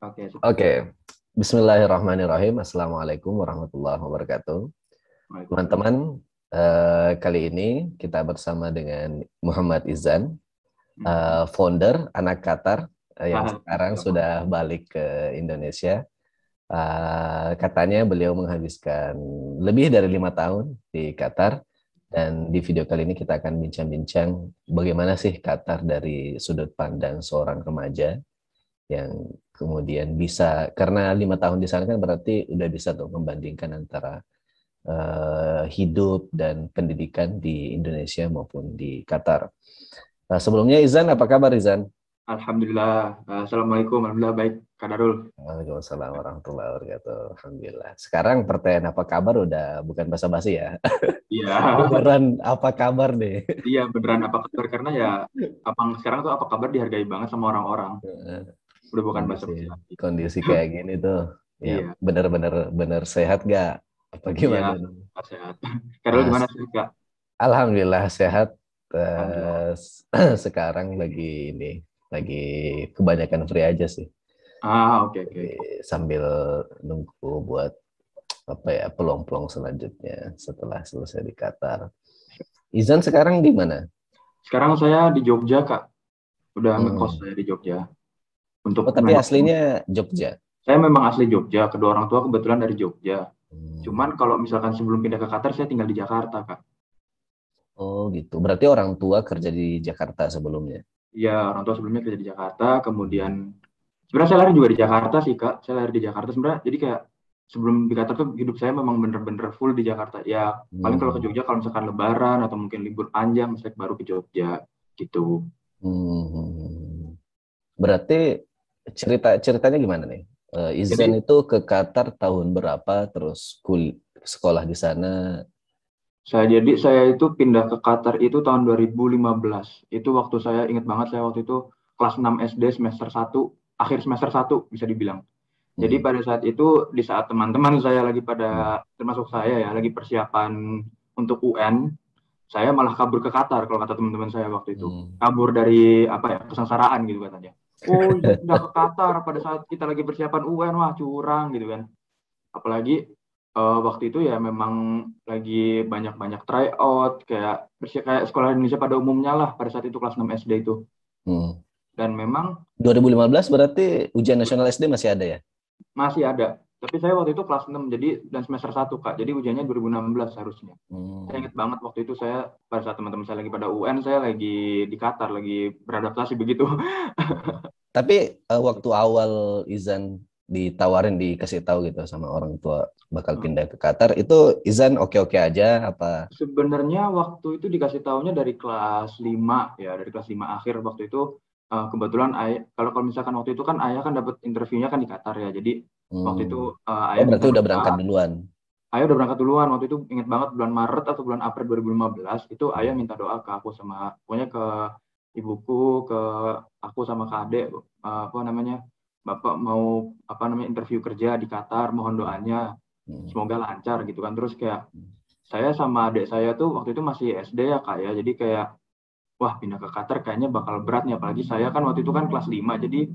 Oke, Oke, Bismillahirrahmanirrahim. Assalamualaikum warahmatullahi wabarakatuh. Waalaikumsalam. Teman-teman, kali ini kita bersama dengan Muhammad Izan, Mhm. founder Anak Qatar, yang sekarang Gampang. sudah balik ke Indonesia. Katanya beliau menghabiskan lebih dari 5 tahun di Qatar, dan di video kali ini kita akan bincang-bincang bagaimana sih Qatar dari sudut pandang seorang remaja yang kemudian bisa, karena 5 tahun di sana kan berarti udah bisa tuh membandingkan antara hidup dan pendidikan di Indonesia maupun di Qatar. Sebelumnya Izan, apa kabar Izan? Alhamdulillah. Assalamualaikum. Alhamdulillah baik. Kak Darul. Waalaikumsalam warahmatullahi wabarakatuh. Alhamdulillah. Sekarang pertanyaan apa kabar udah bukan basa-basi ya. Iya, Beneran apa kabar nih? iya beneran apa kabar karena ya abang sekarang tuh apa kabar dihargai banget sama orang-orang. Udah bukan Kondisi basa-basi lagi. kondisi kayak gini tuh ya Iya, bener-bener bener sehat gak? Apa iya, gimana nih? sehat. Kak Darul Ah, gimana sih Kak? Alhamdulillah sehat. Alhamdulillah. Sekarang lagi kebanyakan free aja sih. Oke oke. Jadi sambil nunggu buat apa ya peluang-peluang selanjutnya setelah selesai di Qatar. Izan sekarang di mana? Sekarang saya di Jogja Kak. Udah ngekos Hmm. saya di Jogja. Untuk Oh tapi memang aslinya Jogja. saya memang asli Jogja. Kedua orang tua kebetulan dari Jogja. Hmm. Cuman kalau misalkan sebelum pindah ke Qatar saya tinggal di Jakarta Kak. Oh gitu. Berarti orang tua kerja di Jakarta sebelumnya. Iya, orang tua sebelumnya kerja di Jakarta, kemudian Hmm. sebenarnya saya lahir juga di Jakarta sih, Kak. Saya lahir di Jakarta sebenarnya. Jadi kayak sebelum di Qatar tuh hidup saya memang bener-bener full di Jakarta. Ya, paling kalau ke Hmm. Jogja kalau misalkan Lebaran atau mungkin libur panjang, saya baru ke Jogja gitu. Hmm. Berarti ceritanya gimana nih? Izan Jadi itu ke Qatar tahun berapa? Terus sekolah di sana? saya itu pindah ke Qatar itu tahun 2015. Itu waktu saya ingat banget saya waktu itu kelas 6 SD semester satu, akhir semester satu bisa dibilang. Jadi Hmm. pada saat itu, di saat teman-teman saya lagi Hmm. pada, termasuk saya ya, lagi persiapan untuk UN, saya malah kabur ke Qatar kalau kata teman-teman saya waktu itu. Hmm. Kabur dari apa ya, kesengsaraan gitu katanya. Oh, Izan pindah ke Qatar pada saat kita lagi persiapan UN, wah curang gitu kan. Apalagi waktu itu ya memang lagi banyak-banyak tryout, kayak sekolah Indonesia pada umumnya lah pada saat itu kelas 6 SD itu. Hmm. Dan memang 2015 berarti ujian nasional SD masih ada ya? masih ada. Tapi saya waktu itu kelas 6 jadi dan semester satu Kak. Jadi ujiannya 2016 harusnya. Saya Hmm. ingat banget waktu itu saya pada saat teman-teman saya lagi pada UN, saya lagi di Qatar lagi beradaptasi begitu. Hmm. Tapi waktu awal Izan ditawarin dikasih tahu gitu sama orang tua bakal pindah ke Qatar, itu Izan oke-oke aja apa? Sebenarnya waktu itu dikasih tahunya dari kelas 5 ya, dari kelas 5 akhir waktu itu kebetulan ayah, kalau misalkan waktu itu kan ayah kan dapat interviewnya kan di Qatar ya. Jadi waktu itu Hmm. Oh ayah berarti udah minta, berangkat duluan. ayah udah berangkat duluan waktu itu, ingat banget bulan Maret atau bulan April 2015 itu ayah Hmm. minta doa ke aku sama pokoknya ke ibuku, ke aku sama ke adek, apa namanya, bapak mau apa namanya interview kerja di Qatar, mohon doanya Hmm. semoga lancar gitu kan. Terus kayak saya sama adik saya tuh waktu itu masih SD ya kak ya, jadi kayak wah pindah ke Qatar kayaknya bakal berat nih, apalagi saya kan waktu itu kan kelas 5. Jadi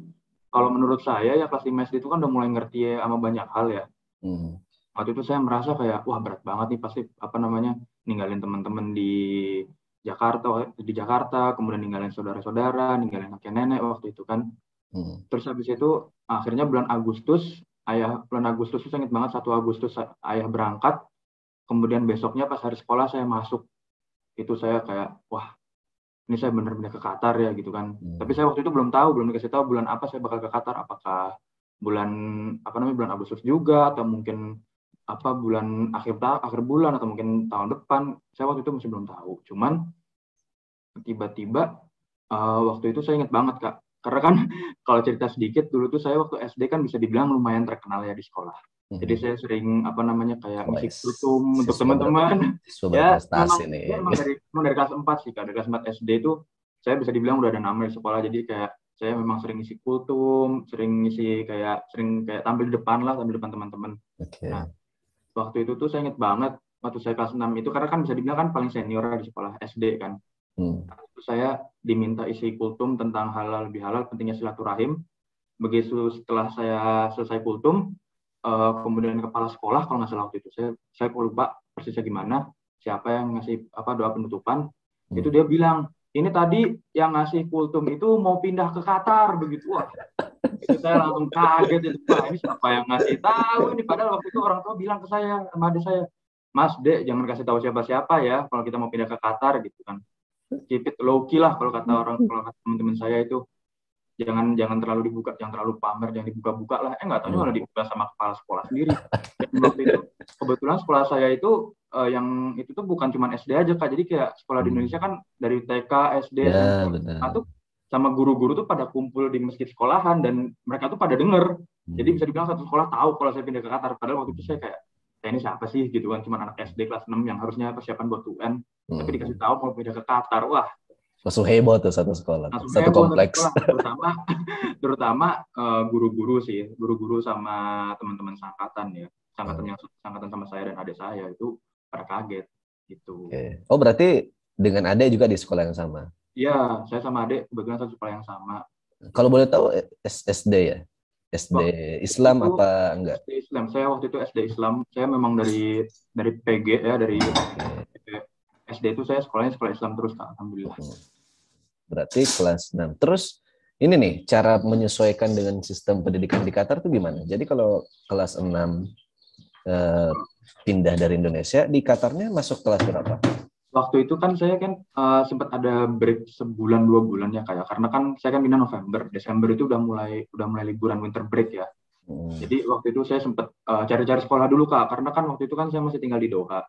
kalau menurut saya ya kelas 5 SD itu kan udah mulai ngerti ya sama banyak hal ya. Hmm. Waktu itu saya merasa kayak wah berat banget nih pasti apa namanya, ninggalin teman-teman Jakarta Jakarta, kemudian ninggalin saudara-saudara, ninggalin kakek nenek waktu itu kan. Hmm. Terus habis itu akhirnya bulan Agustus itu saya ingat banget 1 Agustus ayah berangkat, kemudian besoknya pas hari sekolah saya masuk, itu saya kayak wah ini saya benar-benar ke Qatar ya gitu kan. Tapi Hmm. saya waktu itu belum tahu, belum dikasih tahu bulan apa saya bakal ke Qatar, apakah bulan apa namanya bulan Agustus juga atau mungkin apa bulan akhir bulan atau mungkin tahun depan. Saya waktu itu masih belum tahu. Cuman tiba-tiba waktu itu saya ingat banget Kak. Karena kan kalau cerita sedikit dulu tuh saya waktu SD kan bisa dibilang lumayan terkenal ya di sekolah. Jadi Hmm. saya sering apa namanya kayak ngisi Wes, kultum untuk teman-teman. siswa Ya berprestasi memang nih. ya memang dari kelas 4 sih Kak. Dari kelas 4 SD itu saya bisa dibilang udah ada nama di sekolah. Jadi kayak saya memang sering ngisi kultum, sering kayak tampil di depan lah, tampil di depan teman-teman. Nah, Oke. waktu itu tuh saya ingat banget waktu saya kelas 6 itu karena kan bisa dibilang kan paling senior di sekolah SD kan. Hmm. Terus saya diminta isi kultum tentang halal bihalal pentingnya silaturahim, begitu setelah saya selesai kultum, kemudian kepala sekolah kalau nggak salah waktu itu, saya lupa persisnya gimana, siapa yang ngasih doa penutupan, itu dia bilang, ini tadi yang ngasih kultum itu mau pindah ke Qatar begitu. Wah, itu saya langsung kaget itu, Pak, ini siapa yang ngasih tahu ini, padahal waktu itu orang tua bilang ke saya sama adik saya, Mas, Dek, jangan kasih tahu siapa-siapa ya kalau kita mau pindah ke Qatar gitu kan. Keep it low key lah kalau kata teman-teman saya itu. Jangan terlalu dibuka, jangan terlalu pamer, jangan dibuka-buka lah. Nggak tahu malah dibuka sama kepala sekolah sendiri. Dan waktu itu kebetulan sekolah saya itu yang itu tuh bukan cuma SD aja, Kak. Jadi kayak sekolah di Indonesia kan dari TK, SD, SMP, tuh sama guru-guru tuh pada kumpul di masjid sekolahan dan mereka tuh pada denger. Jadi bisa dibilang satu sekolah tahu kalau saya pindah ke Qatar. Padahal waktu itu saya kayak ini siapa sih gitu kan, cuma anak SD kelas 6 yang harusnya persiapan buat UN, tapi dikasih tahu mau pindah ke Qatar. Wah, langsung heboh tuh satu sekolah, satu kompleks. Terutama guru-guru sih, guru-guru sama teman-teman seangkatan ya, seangkatan sama saya dan adik saya itu pada kaget gitu. Okay. Oh berarti dengan adik juga di sekolah yang sama? Iya, saya sama adik kebetulan satu sekolah yang sama. Kalau boleh tahu SD ya? SD Islam apa enggak? SD Islam. Saya waktu itu SD Islam. Saya memang dari PG ya, dari SD itu saya sekolahnya sekolah Islam terus, Kak, alhamdulillah. Berarti kelas 6. Terus ini nih, cara menyesuaikan dengan sistem pendidikan di Qatar itu gimana? Jadi kalau kelas 6 pindah dari Indonesia, di Qatarnya masuk kelas berapa? Waktu itu kan saya kan sempat ada break sebulan 2 bulan ya, kayak karena kan saya kan pindah November, Desember itu udah mulai liburan winter break ya. Jadi waktu itu saya sempat cari-cari sekolah dulu, Kak, karena kan waktu itu kan saya masih tinggal di Doha.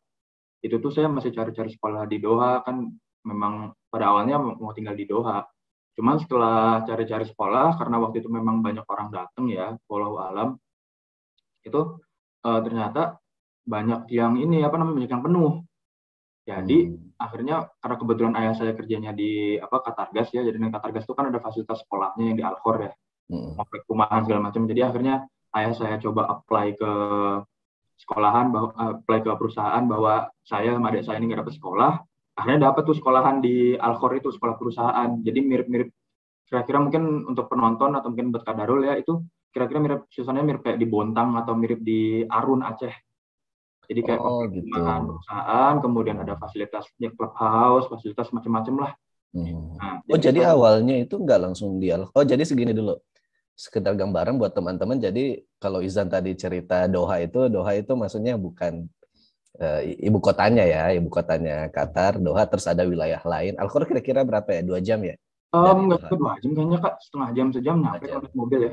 Itu tuh saya masih cari-cari sekolah di Doha, kan memang pada awalnya mau tinggal di Doha. Cuman setelah cari-cari sekolah, karena waktu itu memang banyak orang datang ya, wallahu alam, itu ternyata banyak yang banyak yang penuh. Jadi akhirnya karena kebetulan ayah saya kerjanya di Qatargas ya, jadi di Qatargas itu kan ada fasilitas sekolahnya yang di Al-Khor ya, komplek perumahan segala macam. Jadi akhirnya ayah saya coba apply ke sekolahan, apply ke perusahaan bahwa saya sama adik saya ini nggak dapat sekolah. Akhirnya dapat tuh sekolahan di Al-Khor itu, sekolah perusahaan. Jadi mirip-mirip, kira-kira mungkin untuk penonton atau mungkin buat Kadarul ya, itu kira-kira mirip, suasananya mirip kayak di Bontang atau mirip di Arun, Aceh. Jadi kayak perusahaan, kemudian ada fasilitasnya, clubhouse, fasilitas macam-macam lah. Nah, jadi awalnya itu nggak langsung di Al-Khor. Oh, jadi segini dulu. Sekedar gambaran buat teman-teman. Jadi kalau Izan tadi cerita Doha itu maksudnya bukan ibu kotanya ya, ibu kotanya Qatar, Doha, terus ada wilayah lain. Al-Khor kira-kira berapa ya? 2 jam ya? Nggak 2 jam kayaknya, Kak, setengah jam, sejam nyampe kalau mobil ya.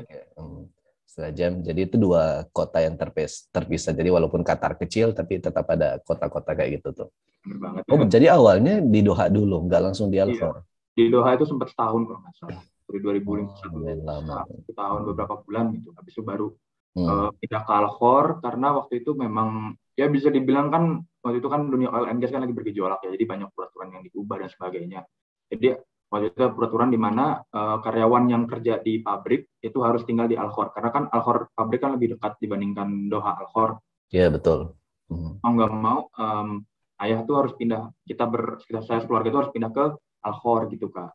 Setengah jam. Jadi itu 2 kota yang terpisah. Jadi walaupun Qatar kecil, tapi tetap ada kota-kota kayak gitu tuh. Bener banget. Oh, jadi awalnya di Doha dulu, nggak langsung di Al-Khor? Iya. Di Doha itu sempat setahun kalau nggak salah. Dari 2051, setahun beberapa bulan gitu. Habis itu baru pindah ke Al-Khor, karena waktu itu memang ya bisa dibilang kan waktu itu kan dunia oil and gas kan lagi bergejolak ya, jadi banyak peraturan yang diubah dan sebagainya. Jadi waktu itu peraturan di mana karyawan yang kerja di pabrik itu harus tinggal di Al-Khor, karena kan Al-Khor pabrik kan lebih dekat dibandingkan Doha Al-Khor. Iya, betul. Mau nggak mau ayah tuh harus pindah, saya keluarga itu harus pindah ke Al-Khor gitu, Kak.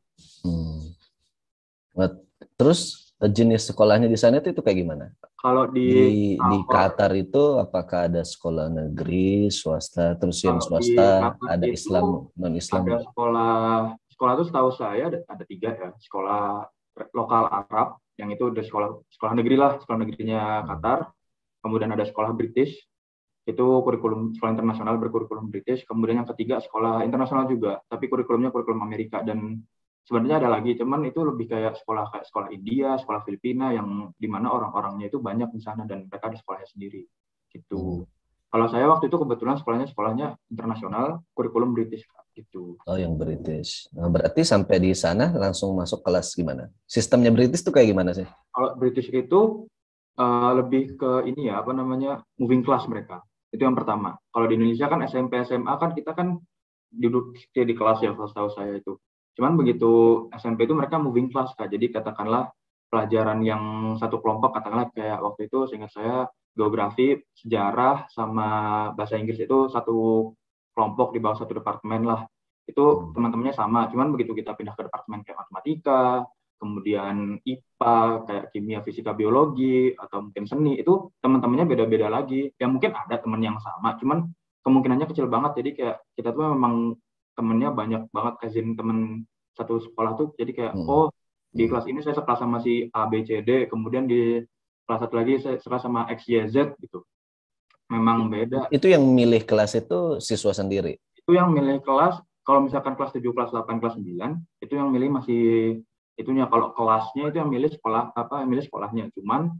Terus jenis sekolahnya di sana itu kayak gimana? Kalau di Qatar itu apakah ada sekolah negeri, swasta, terus yang swasta ada Islam, non-Islam? Ada sekolah itu setahu saya ada 3 ya, sekolah lokal Arab yang itu udah sekolah negeri lah, sekolah negerinya Qatar. Kemudian ada sekolah British, itu kurikulum sekolah internasional berkurikulum British. Kemudian yang ketiga sekolah internasional juga, tapi kurikulumnya kurikulum Amerika. Dan sebenarnya ada lagi, cuman itu lebih kayak sekolah India, sekolah Filipina, yang dimana orang-orangnya itu banyak di sana dan mereka di sekolahnya sendiri gitu. Kalau saya waktu itu kebetulan sekolahnya internasional, kurikulum British gitu. Oh, yang British. Nah, berarti sampai di sana langsung masuk kelas gimana? Sistemnya British tuh kayak gimana sih? Kalau British itu lebih ke ini ya, moving class mereka. Itu yang pertama. Kalau di Indonesia kan SMP, SMA kan kita kan duduk di kelas ya, kalau tahu saya itu. Cuman begitu SMP itu mereka moving class, Kak. Jadi katakanlah pelajaran yang satu kelompok, katakanlah kayak waktu itu seingat saya geografi, sejarah, sama bahasa Inggris itu satu kelompok di bawah satu departemen lah. Itu teman-temannya sama. Cuman begitu kita pindah ke departemen kayak matematika, kemudian IPA, kayak kimia, fisika, biologi, atau mungkin seni, itu teman-temannya beda-beda lagi. Ya mungkin ada teman yang sama, cuman kemungkinannya kecil banget. Jadi kayak kita tuh memang temennya banyak banget, cousin temen satu sekolah tuh. Jadi kayak, oh di kelas ini saya sekelas sama si A, B, C, D, kemudian di kelas satu lagi saya sekelas sama X, Y, Z gitu. Memang beda. Itu yang milih kelas itu siswa sendiri? Itu yang milih kelas, kalau misalkan kelas 7, kelas 8, kelas 9, itu yang milih masih itunya. Kalau kelasnya itu yang milih sekolah yang milih sekolahnya. Cuman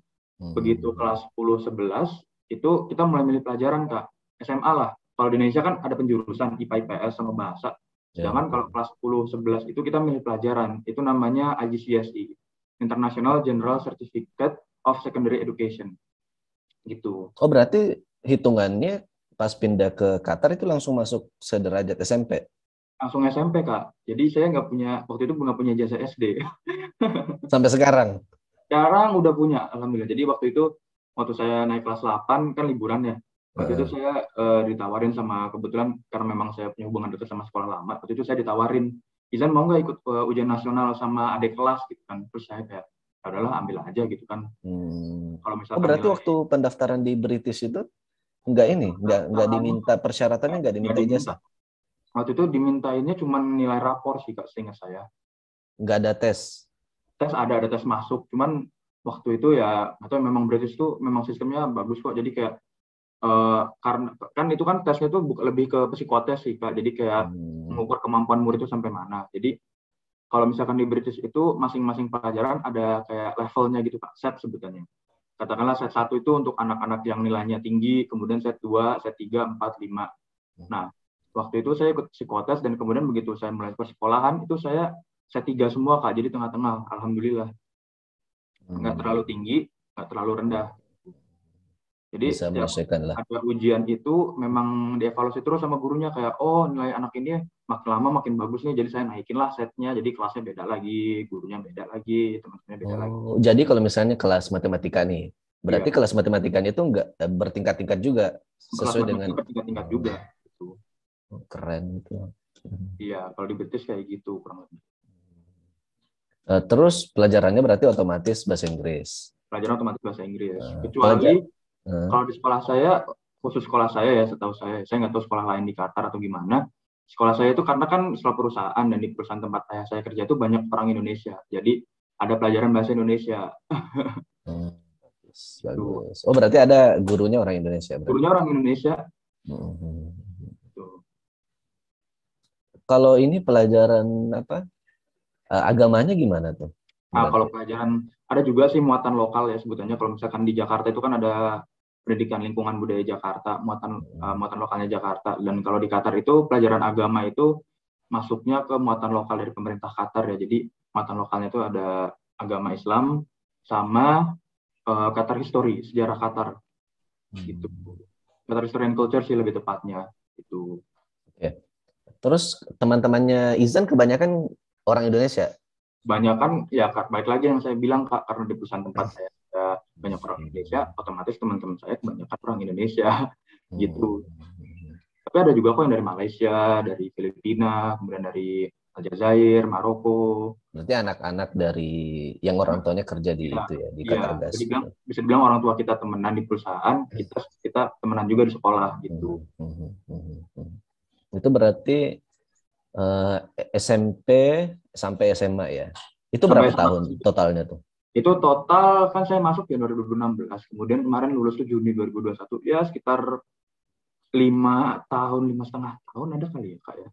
begitu kelas 10, 11 itu kita mulai milih pelajaran, Kak. SMA lah. Kalau di Indonesia kan ada penjurusan IPA, IPS sama bahasa. Sedangkan kalau kelas 10, 11 itu kita milih pelajaran. Itu namanya IGCSE, International General Certificate of Secondary Education. Gitu. Oh, berarti hitungannya pas pindah ke Qatar itu langsung masuk sederajat SMP? Langsung SMP, Kak. Jadi saya waktu itu nggak punya ijazah SD. Sampai sekarang? Sekarang udah punya, alhamdulillah. Jadi waktu saya naik kelas 8 kan liburan ya. Waktu itu saya ditawarin sama, kebetulan karena memang saya punya hubungan dekat sama sekolah lama, waktu itu saya ditawarin, Izan mau nggak ikut ujian nasional sama adik kelas gitu kan. Terus saya kayak, ya udahlah ambil aja gitu kan. Kalau misalkan berarti waktu pendaftaran di British itu nggak diminta persyaratannya, nggak diminta ijazah? Waktu itu dimintainnya cuma nilai rapor sih, Kak, seingat saya. Nggak ada tes? Tes ada tes masuk, cuman waktu itu ya, atau memang British itu memang sistemnya bagus kok. Jadi kayak karena kan itu kan tesnya itu lebih ke psikotes sih, Kak. Jadi kayak mengukur kemampuan murid itu sampai mana. Jadi kalau misalkan di British itu masing-masing pelajaran ada kayak levelnya gitu, Kak, set sebutannya. Katakanlah set 1 itu untuk anak-anak yang nilainya tinggi, kemudian set 2, set 3, 4, 5. Nah, waktu itu saya ikut psikotes dan kemudian begitu saya mulai persekolahan itu saya set 3 semua, Kak. Jadi tengah-tengah, alhamdulillah. Nggak terlalu tinggi, nggak terlalu rendah. Jadi bisa menyesuaikan lah. Ada ujian itu memang dievaluasi terus sama gurunya, kayak nilai anak ini makin lama makin bagus nih, jadi saya naikin lah setnya, jadi kelasnya beda lagi, gurunya beda lagi, teman-temannya beda lagi. Jadi kalau misalnya kelas matematika nih, berarti kelas matematikanya itu nggak bertingkat-tingkat juga sesuai dengan bertingkat-tingkat juga gitu. Keren itu. Iya, kalau di British kayak gitu kurang lebih. Terus pelajarannya berarti otomatis bahasa Inggris. Pelajaran otomatis bahasa Inggris. Kecuali kalau di sekolah saya, khusus sekolah saya ya, setahu saya nggak tahu sekolah lain di Qatar atau gimana. Sekolah saya itu karena kan sekolah perusahaan, dan di perusahaan tempat saya kerja itu banyak orang Indonesia. Jadi ada pelajaran bahasa Indonesia. Bagus. Oh, berarti ada gurunya orang Indonesia? Berarti. Gurunya orang Indonesia. Kalau ini pelajaran apa? Agamanya gimana tuh? Kalau pelajaran ada juga sih muatan lokal ya sebutannya. Kalau misalkan di Jakarta itu kan ada pendidikan lingkungan budaya Jakarta, muatan lokalnya Jakarta. Dan kalau di Qatar itu pelajaran agama itu masuknya ke muatan lokal dari pemerintah Qatar ya. Jadi muatan lokalnya itu ada agama Islam sama Qatar History, sejarah Qatar. Gitu. Qatar History and Culture sih lebih tepatnya itu. Oke. Terus teman-temannya Izan kebanyakan orang Indonesia? Banyak kan ya, baik lagi yang saya bilang, Kak, karena di perusahaan tempat saya ada banyak orang Indonesia, otomatis teman-teman saya kebanyakan orang Indonesia gitu. Tapi ada juga kok yang dari Malaysia, dari Filipina, kemudian dari Aljazair, Maroko. Berarti anak-anak dari yang orang tuanya kerja di itu ya, di Qatar Gas. Bisa dibilang orang tua kita temenan di perusahaan, kita temenan juga di sekolah gitu. Itu berarti SMP sampai SMA ya. Itu berapa tahun totalnya tuh? Itu total kan saya masuk Januari 2016, kemudian kemarin lulus tuh Juni 2021. Ya sekitar 5,5 tahun ada kali ya, Kak ya.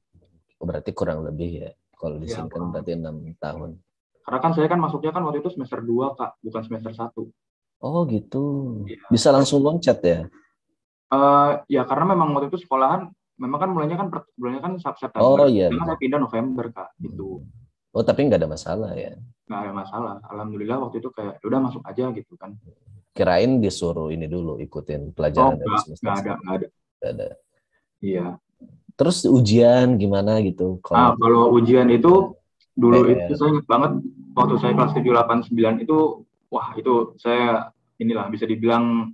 Berarti kurang lebih ya. Kalau di sini kan berarti 6 tahun. Karena kan saya kan masuknya kan waktu itu semester 2, Kak, bukan semester 1. Oh gitu. Ya. Bisa langsung loncat ya? Ya karena memang waktu itu sekolahan memang kan mulainya kan September. Oh iya. Saya pindah November, Kak, gitu. Oh, tapi nggak ada masalah ya? Nggak ada masalah. Alhamdulillah waktu itu kayak udah masuk aja gitu kan. Kirain disuruh ini dulu ikutin pelajaran dari semester. Nggak ada. Iya. Terus ujian gimana gitu? Kalau ujian itu dulu itu saya ingat banget waktu saya kelas 7, 8, 9 itu, wah itu saya bisa dibilang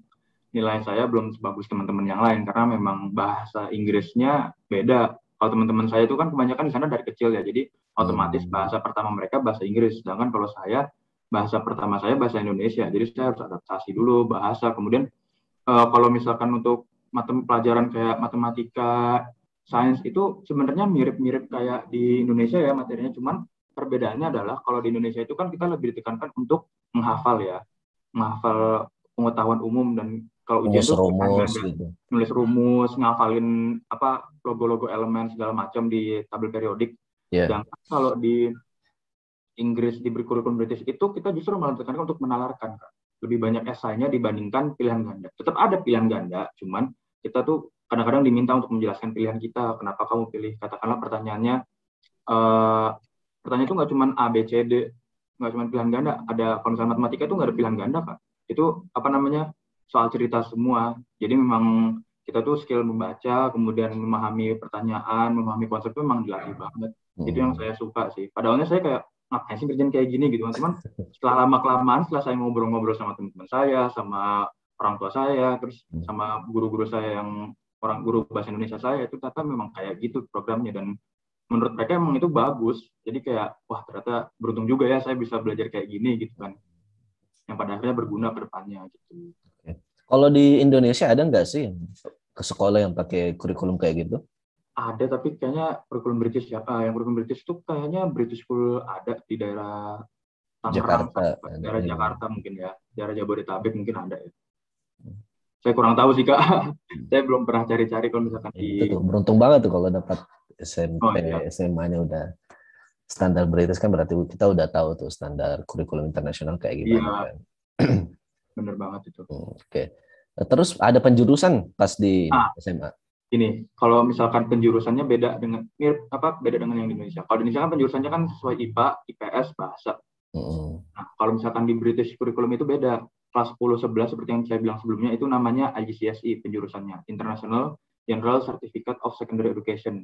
nilai saya belum sebagus teman-teman yang lain karena memang bahasa Inggrisnya beda. Kalau teman-teman saya itu kan kebanyakan di sana dari kecil ya, jadi otomatis bahasa pertama mereka bahasa Inggris. Sedangkan kalau saya, bahasa pertama saya bahasa Indonesia. Jadi saya harus adaptasi dulu bahasa. Kemudian kalau misalkan untuk pelajaran kayak matematika, sains itu sebenarnya mirip-mirip kayak di Indonesia ya materinya. Cuman perbedaannya adalah kalau di Indonesia itu kan kita lebih ditekankan untuk menghafal ya, menghafal pengetahuan umum, dan kalau ujian Rumus tuh rumus gitu. nulis rumus, ngafalin apa logo-logo elemen segala macam di tabel periodik. Yeah. Sedangkan kalau di Inggris di kurikulum British itu kita justru malah ditekankan untuk menalarkan, Kak. Lebih banyak esainya dibandingkan pilihan ganda. Tetap ada pilihan ganda, cuman kita tuh kadang-kadang diminta untuk menjelaskan pilihan kita. Kenapa kamu pilih? Katakanlah pertanyaannya, pertanyaan itu nggak cuma A, B, C, D, nggak cuma pilihan ganda. Ada, kalau misalnya matematika itu nggak ada pilihan ganda, Kak. Itu apa namanya, soal cerita semua. Jadi memang kita tuh skill membaca, kemudian memahami pertanyaan, memahami konsep itu memang dilatih banget. Itu yang saya suka sih. Padahal saya kayak, ngapain sih kerjaan kayak gini gitu, teman-teman. Setelah lama-kelamaan, setelah saya ngobrol-ngobrol sama teman-teman saya, sama orang tua saya, terus sama guru-guru saya yang orang guru bahasa Indonesia saya, itu ternyata memang kayak gitu programnya, dan menurut mereka emang itu bagus. Jadi kayak, wah ternyata beruntung juga ya saya bisa belajar kayak gini gitu kan, yang pada akhirnya berguna ke depannya gitu. Kalau di Indonesia ada nggak sih ke sekolah yang pakai kurikulum kayak gitu? Ada, tapi kayaknya kurikulum British ya. Yang kurikulum British itu kayaknya British School ada di daerah Tangerang, daerah Jakarta mungkin ya, daerah Jabodetabek mungkin ada ya. Saya kurang tahu sih, Kak. Saya belum pernah cari-cari kalau misalkan itu tuh beruntung banget tuh kalau dapat SMP, SMA-nya udah standar British, kan berarti kita udah tahu tuh standar kurikulum internasional kayak gimana kan. Bener banget itu. Oke. Terus ada penjurusan pas di SMA? Ini kalau misalkan penjurusannya beda dengan yang di Indonesia. Kalau di Indonesia kan penjurusannya kan sesuai IPA, IPS, bahasa. Nah, kalau misalkan di British Curriculum itu beda. Kelas 10, 11 seperti yang saya bilang sebelumnya itu namanya IGCSE penjurusannya, International General Certificate of Secondary Education.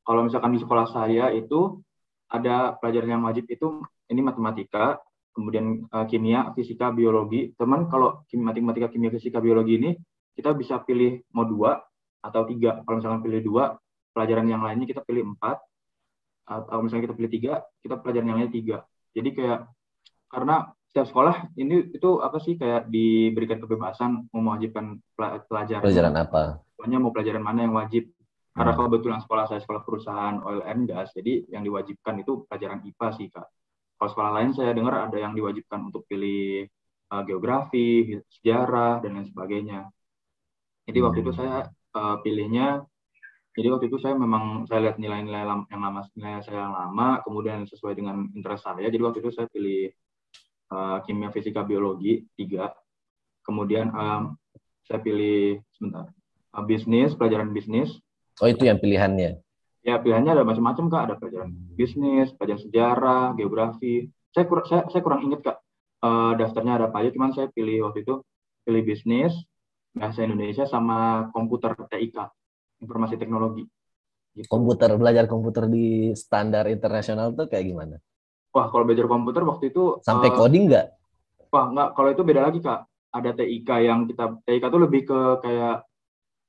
Kalau misalkan di sekolah saya itu ada pelajaran yang wajib itu ini matematika, kemudian kimia, fisika, biologi. Teman kalau matematika, kimia, fisika, biologi ini kita bisa pilih mau 2 atau 3. Kalau misalkan pilih 2, pelajaran yang lainnya kita pilih 4. Atau misalnya kita pilih 3, kita pelajaran yang lainnya 3. Jadi kayak, karena setiap sekolah ini itu apa sih, kayak diberikan kebebasan mau mewajibkan pelajaran apa. Pokoknya mau pelajaran mana yang wajib. Karena kebetulan sekolah saya sekolah perusahaan oil and gas, jadi yang diwajibkan itu pelajaran IPA sih, Kak. Kalau sekolah lain saya dengar ada yang diwajibkan untuk pilih geografi, sejarah, dan lain sebagainya. Jadi waktu itu saya pilihnya, jadi waktu itu saya memang saya lihat nilai-nilai nilai saya yang lama, kemudian sesuai dengan interest saya. Jadi waktu itu saya pilih kimia, fisika, biologi 3. Kemudian saya pilih bisnis, pelajaran bisnis. Oh, itu yang pilihannya? Ya, pilihannya ada macam-macam, Kak. Ada pelajaran bisnis, pelajaran sejarah, geografi. Saya kurang ingat, Kak, daftarnya ada apa aja. Cuman saya pilih waktu itu pilih bisnis, bahasa Indonesia, sama komputer, TIK, informasi teknologi. Gitu. Belajar komputer di standar internasional tuh kayak gimana? Wah, kalau belajar komputer waktu itu sampai coding nggak? Wah, nggak. Kalau itu beda lagi, Kak. Ada TIK yang TIK itu lebih ke kayak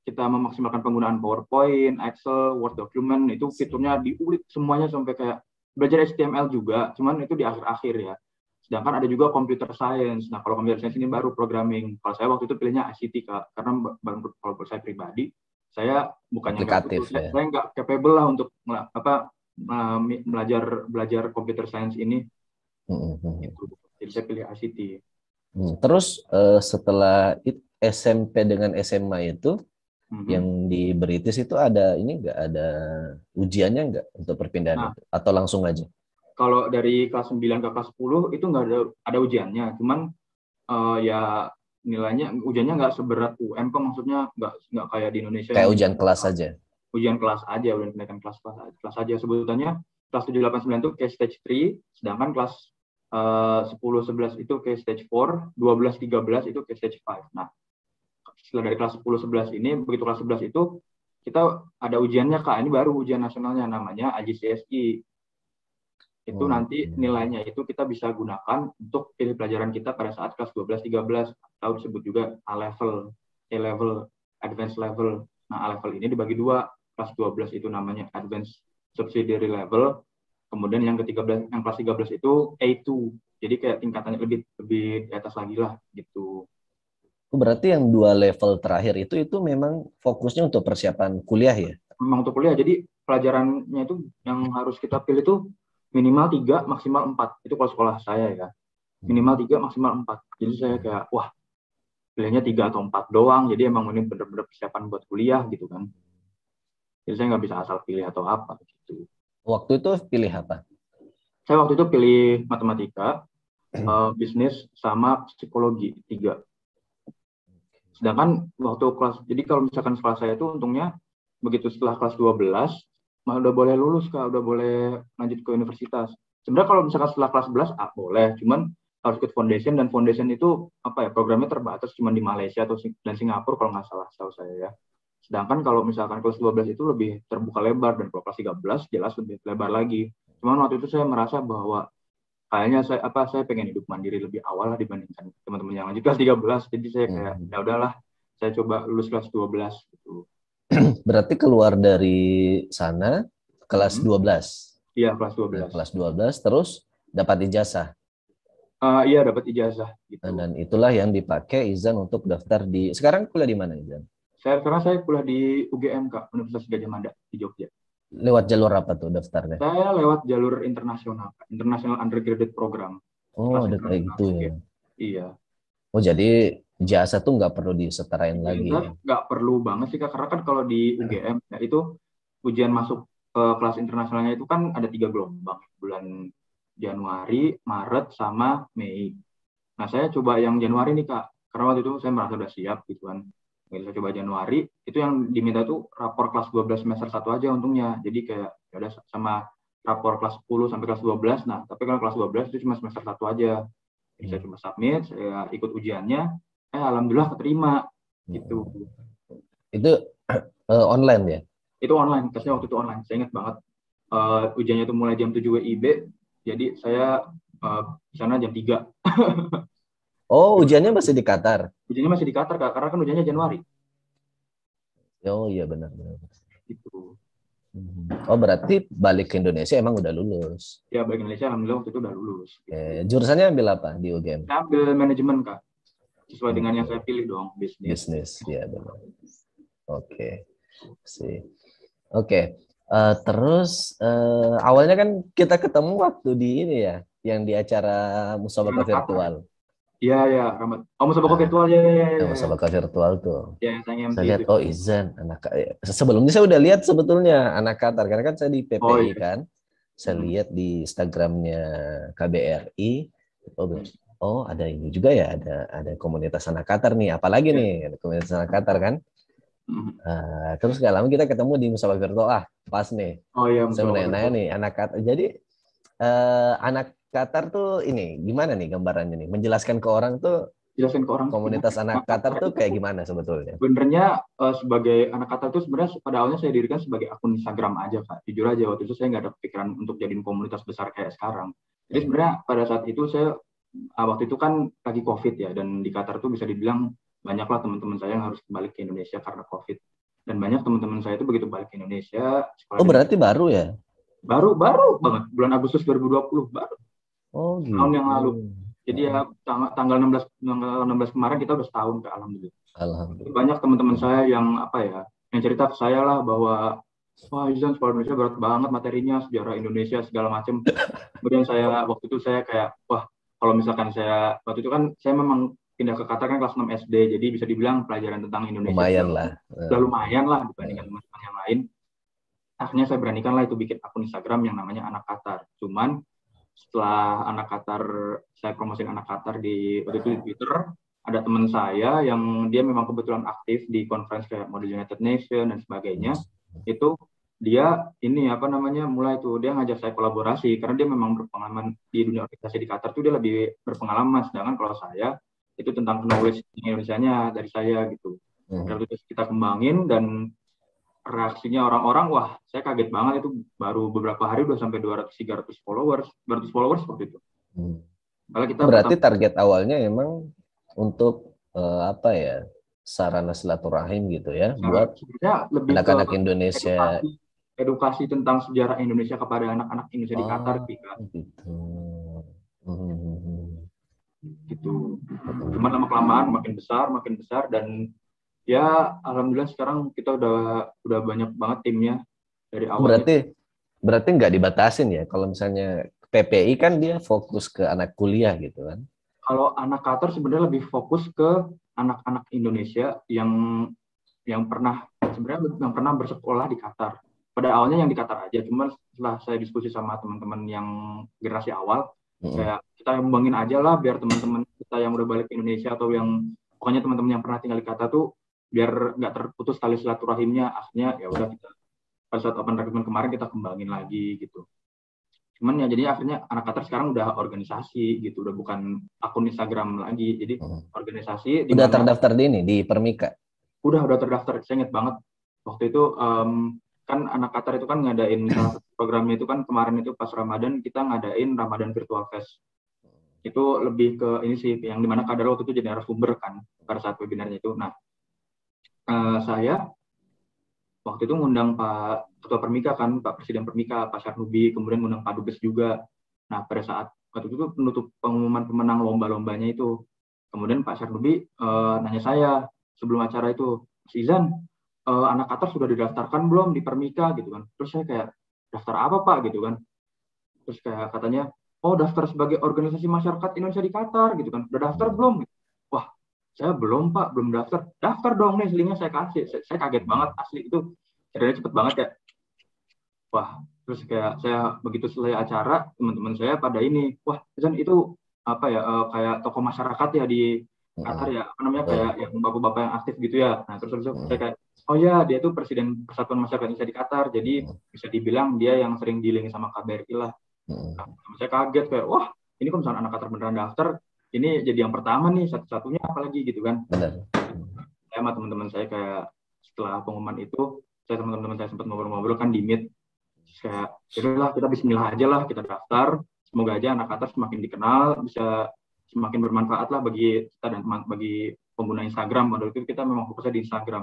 kita memaksimalkan penggunaan PowerPoint, Excel, Word document, itu fiturnya diulik semuanya sampai kayak belajar HTML juga, cuman itu di akhir-akhir ya. Sedangkan ada juga computer science. Nah, kalau computer science ini baru programming. Kalau saya waktu itu pilihnya ICT, Kak, karena kalau saya pribadi, saya bukannya saya nggak capable lah untuk belajar computer science ini. Jadi saya pilih ICT. Terus setelah SMP dengan SMA itu, yang di British itu ada ini nggak, ada ujiannya nggak untuk perpindahan itu? Atau langsung aja? Kalau dari kelas 9 ke kelas 10 itu nggak ada ujiannya, cuman ya nilainya ujiannya nggak seberat UM kok, maksudnya nggak kayak di Indonesia. Kayak ujian kelas aja? Ujian kelas aja, ujian kenaikan kelas aja. Sebutannya kelas 7, 8, 9 itu kayak stage 3, sedangkan kelas 10, 11 itu kayak stage 4, 12, 13 itu kayak stage 5. Nah, setelah dari kelas 10, 11 ini, begitu kelas 11 itu, kita ada ujiannya, Kak. Ini baru ujian nasionalnya, namanya IGCSE. Itu nanti nilainya itu kita bisa gunakan untuk pilih pelajaran kita pada saat kelas 12, 13, atau disebut juga A-level, A-level, Advanced level. Nah, A-level ini dibagi 2. kelas 12 itu namanya Advanced Subsidiary Level. Kemudian yang ke-13, yang kelas 13 itu A2. Jadi kayak tingkatannya lebih di atas lagi lah gitu. Berarti yang 2 level terakhir itu memang fokusnya untuk persiapan kuliah ya? Memang untuk kuliah, jadi pelajarannya itu yang harus kita pilih itu minimal 3, maksimal 4. Itu kalau sekolah saya ya. Minimal 3, maksimal 4. Jadi saya kayak, wah, pilihnya 3 atau 4 doang. Jadi emang ini bener-bener persiapan buat kuliah gitu kan. Jadi saya nggak bisa asal pilih atau apa gitu. Waktu itu pilih apa? Saya waktu itu pilih matematika, bisnis, sama psikologi, 3. Sedangkan waktu kelas, jadi kalau misalkan sekolah saya itu untungnya begitu setelah kelas 12, malah udah boleh lulus Kak, udah boleh lanjut ke universitas. Sebenarnya kalau misalkan setelah kelas 11, boleh, cuman harus ikut foundation, dan foundation itu apa ya, programnya terbatas cuma di Malaysia atau dan Singapura kalau nggak salah, setahu saya ya. Sedangkan kalau misalkan kelas 12 itu lebih terbuka lebar, dan kalau kelas 13 jelas lebih lebar lagi. Cuman waktu itu saya merasa bahwa kayaknya saya pengen hidup mandiri lebih awal lah dibandingkan teman-teman yang lanjut kelas 13. Jadi saya kayak ya udahlah, saya coba lulus kelas 12 gitu. Berarti keluar dari sana kelas 12. Iya, kelas 12. Nah, kelas 12 terus dapat ijazah. Iya, dapat ijazah gitu. Dan itulah yang dipakai Izan untuk daftar di, sekarang kuliah di mana Izan? Karena saya kuliah di UGM Kak, Universitas Gadjah Mada di Jogja. Lewat jalur apa tuh daftarnya? Saya lewat jalur internasional, International Undergraduate Program. Oh, ada kayak gitu ya. Iya. Oh, jadi ijazah tuh nggak perlu disetarain lagi ya? Nggak perlu banget sih Kak, karena kan kalau di UGM ya, itu ujian masuk ke kelas internasionalnya itu kan ada 3 gelombang, bulan Januari, Maret, sama Mei. Nah, saya coba yang Januari nih Kak, karena waktu itu saya merasa udah siap gitu kan. Saya coba Januari, itu yang diminta tuh rapor kelas 12 semester 1 aja untungnya. Jadi kayak ya udah sama rapor kelas 10 sampai kelas 12. Nah, tapi kalau kelas 12 itu cuma semester 1 aja. Jadi saya coba submit, saya ikut ujiannya, alhamdulillah keterima gitu. Itu online ya? Itu online, tesnya waktu itu online. Saya ingat banget. Ujiannya itu mulai jam 7 WIB, jadi saya di sana jam 3. Oh, ujiannya masih di Qatar? Ujiannya masih di Qatar, Kak, karena kan ujiannya Januari. Oh iya, benar. Gitu. Oh, berarti balik ke Indonesia emang udah lulus? Ya, balik ke Indonesia alhamdulillah waktu itu udah lulus. Gitu. Jurusannya ambil apa di UGM? Saya ambil manajemen Kak. Sesuai dengan yang saya pilih dong, bisnis. Bisnis, ya benar. Oke. Sih. Oke. Terus awalnya kan kita ketemu waktu di ini ya, yang di acara musabaqah virtual. Iya, Rahmat. Oh, musabaqah virtual ya. Musabaqah virtual tuh. Ya, yang saya lihat, oh Izan, sebelumnya saya udah lihat sebetulnya anak Qatar, karena kan saya di PPI kan. Saya lihat di Instagramnya KBRI. Oh, ada ini juga ya, ada komunitas anak Qatar nih. Apalagi nih, ada komunitas anak Qatar kan. Terus gak lama kita ketemu di musabaqah virtual. Pas nih. Oh iya, saya mau nanya nih, anak Qatar. Jadi anak Qatar tuh ini gimana nih gambarannya nih? Menjelaskan ke orang tuh, komunitas anak Qatar tuh kayak gimana sebetulnya? Sebenarnya sebagai anak Qatar tuh sebenarnya pada awalnya saya dirikan sebagai akun Instagram aja Kak. Jujur aja waktu itu saya nggak ada pikiran untuk jadiin komunitas besar kayak sekarang. Jadi sebenarnya pada saat itu saya waktu itu kan lagi COVID ya, dan di Qatar tuh bisa dibilang banyaklah teman-teman saya yang harus balik ke Indonesia karena COVID. Dan banyak teman-teman saya itu begitu balik ke Indonesia. Oh, berarti baru ya? Baru banget, bulan Agustus 2020 baru. Oh, gitu. Tahun yang lalu. Jadi ya tanggal 16 kemarin kita udah setahun Kak, alhamdulillah. Banyak teman-teman saya yang yang cerita ke saya lah bahwa wah Izan, sekolah Indonesia berat banget materinya, sejarah Indonesia segala macam. Kemudian waktu itu saya kayak wah, kalau misalkan waktu itu kan saya memang pindah ke Qatar kan kelas 6 SD, jadi bisa dibilang pelajaran tentang Indonesia lumayan lah dibandingkan teman-teman yang lain. Akhirnya saya beranikan lah itu bikin akun Instagram yang namanya Anak Qatar. Cuman setelah Anak Qatar, saya promosiin Anak Qatar waktu itu di Twitter, ada teman saya yang dia memang kebetulan aktif di conference kayak Model United Nations dan sebagainya. Itu dia mulai tuh dia ngajak saya kolaborasi karena dia memang berpengalaman di dunia organisasi di Qatar tuh, dia lebih berpengalaman. Sedangkan kalau saya itu tentang knowledge Indonesia-nya dari saya gitu. Dan itu kita kembangin, dan reaksinya orang-orang, wah saya kaget banget, itu baru beberapa hari udah sampai 200-300 followers seperti itu. Kalau kita berarti target awalnya emang untuk sarana silaturahim gitu ya, buat sebenarnya lebih ke anak-anak Indonesia. edukasi tentang sejarah Indonesia kepada anak-anak Indonesia di Qatar sih, Kak. Gitu. Hmm. Gitu. Cuman lama-kelamaan makin besar dan ya alhamdulillah sekarang kita udah banyak banget timnya dari awalnya. Berarti nggak dibatasin ya, kalau misalnya PPI kan dia fokus ke anak kuliah gitu kan. Kalau anak Qatar sebenarnya lebih fokus ke anak-anak Indonesia yang pernah bersekolah di Qatar. Pada awalnya yang di Qatar aja, cuman setelah saya diskusi sama teman-teman yang generasi awal, kayak kita ngembangin aja lah biar teman-teman kita yang udah balik ke Indonesia atau yang pokoknya teman-teman yang pernah tinggal di Qatar tuh biar nggak terputus tali silaturahimnya. Akhirnya ya udah kita pada saat open recruitment kemarin kita kembangin lagi gitu. Cuman ya jadi akhirnya anak Qatar sekarang udah organisasi gitu, udah bukan akun Instagram lagi, jadi organisasi. Udah terdaftar di ini di Permika? Udah terdaftar. Saya inget banget waktu itu kan anak Qatar itu kan ngadain salah satu programnya itu kan kemarin itu pas Ramadan kita ngadain Ramadan Virtual Fest. Itu lebih ke ini sih yang dimana Kadar waktu itu jadi narasumber kan pada saat webinarnya itu. Nah saya waktu itu ngundang Pak Ketua Permika kan, Pak Presiden Permika, Pak Syarnubi, kemudian ngundang Pak Dubes juga. Nah pada saat waktu itu penutup pengumuman pemenang lomba-lombanya itu, kemudian Pak Syarnubi nanya saya sebelum acara itu, Mas Izan, anak Qatar sudah didaftarkan belum di Permika gitu kan? Terus saya kayak, daftar apa Pak gitu kan? Terus kayak katanya, oh daftar sebagai organisasi masyarakat Indonesia di Qatar gitu kan? Udah daftar belum? Wah, saya belum Pak, belum daftar. Daftar dong nih, linknya saya kasih. Saya kaget banget asli itu, caranya cepet banget ya. Wah, terus kayak saya begitu selesai acara, teman-teman saya pada ini, wah Izan itu apa ya kayak tokoh masyarakat ya di Qatar ya, apa namanya kayak yang bapak-bapak yang aktif gitu ya. Nah terus saya kayak, oh ya dia tuh Presiden Persatuan Masyarakat Indonesia di Qatar, jadi bisa dibilang dia yang sering dealing sama KBRI lah. Nah, saya kaget kayak, wah ini kalau misalnya anak Qatar beneran daftar, ini jadi yang pertama nih, satu-satunya apalagi gitu kan. Saya sama teman-teman saya kayak setelah pengumuman itu, saya sama teman-teman saya sempat ngobrol-ngobrol kan di Meet, kayak yaudah kita bismillah aja lah, kita daftar, semoga aja anak Qatar semakin dikenal, bisa semakin bermanfaat lah bagi kita dan bagi pengguna Instagram. Pada waktu itu kita memang fokusnya di Instagram.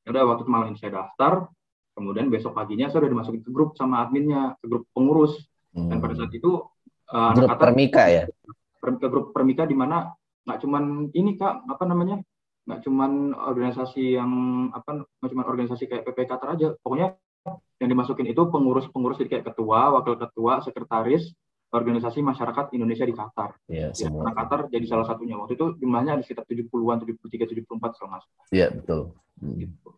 Udah waktu itu malam saya daftar, kemudian besok paginya saya udah dimasukin ke grup sama adminnya, ke grup pengurus. Dan pada saat itu grup Permika ya, ke grup Permika di mana nggak cuman ini Kak, apa namanya, nggak cuman organisasi yang apa, nggak cuman organisasi kayak PP Qatar aja, pokoknya yang dimasukin itu pengurus-pengurus, jadi kayak ketua, wakil ketua, sekretaris organisasi masyarakat Indonesia di Qatar. Ya, semua. Nah, Qatar jadi salah satunya. Waktu itu jumlahnya ada sekitar 70-an, 73, 74 kalau nggak salah. Iya, betul. Gitu.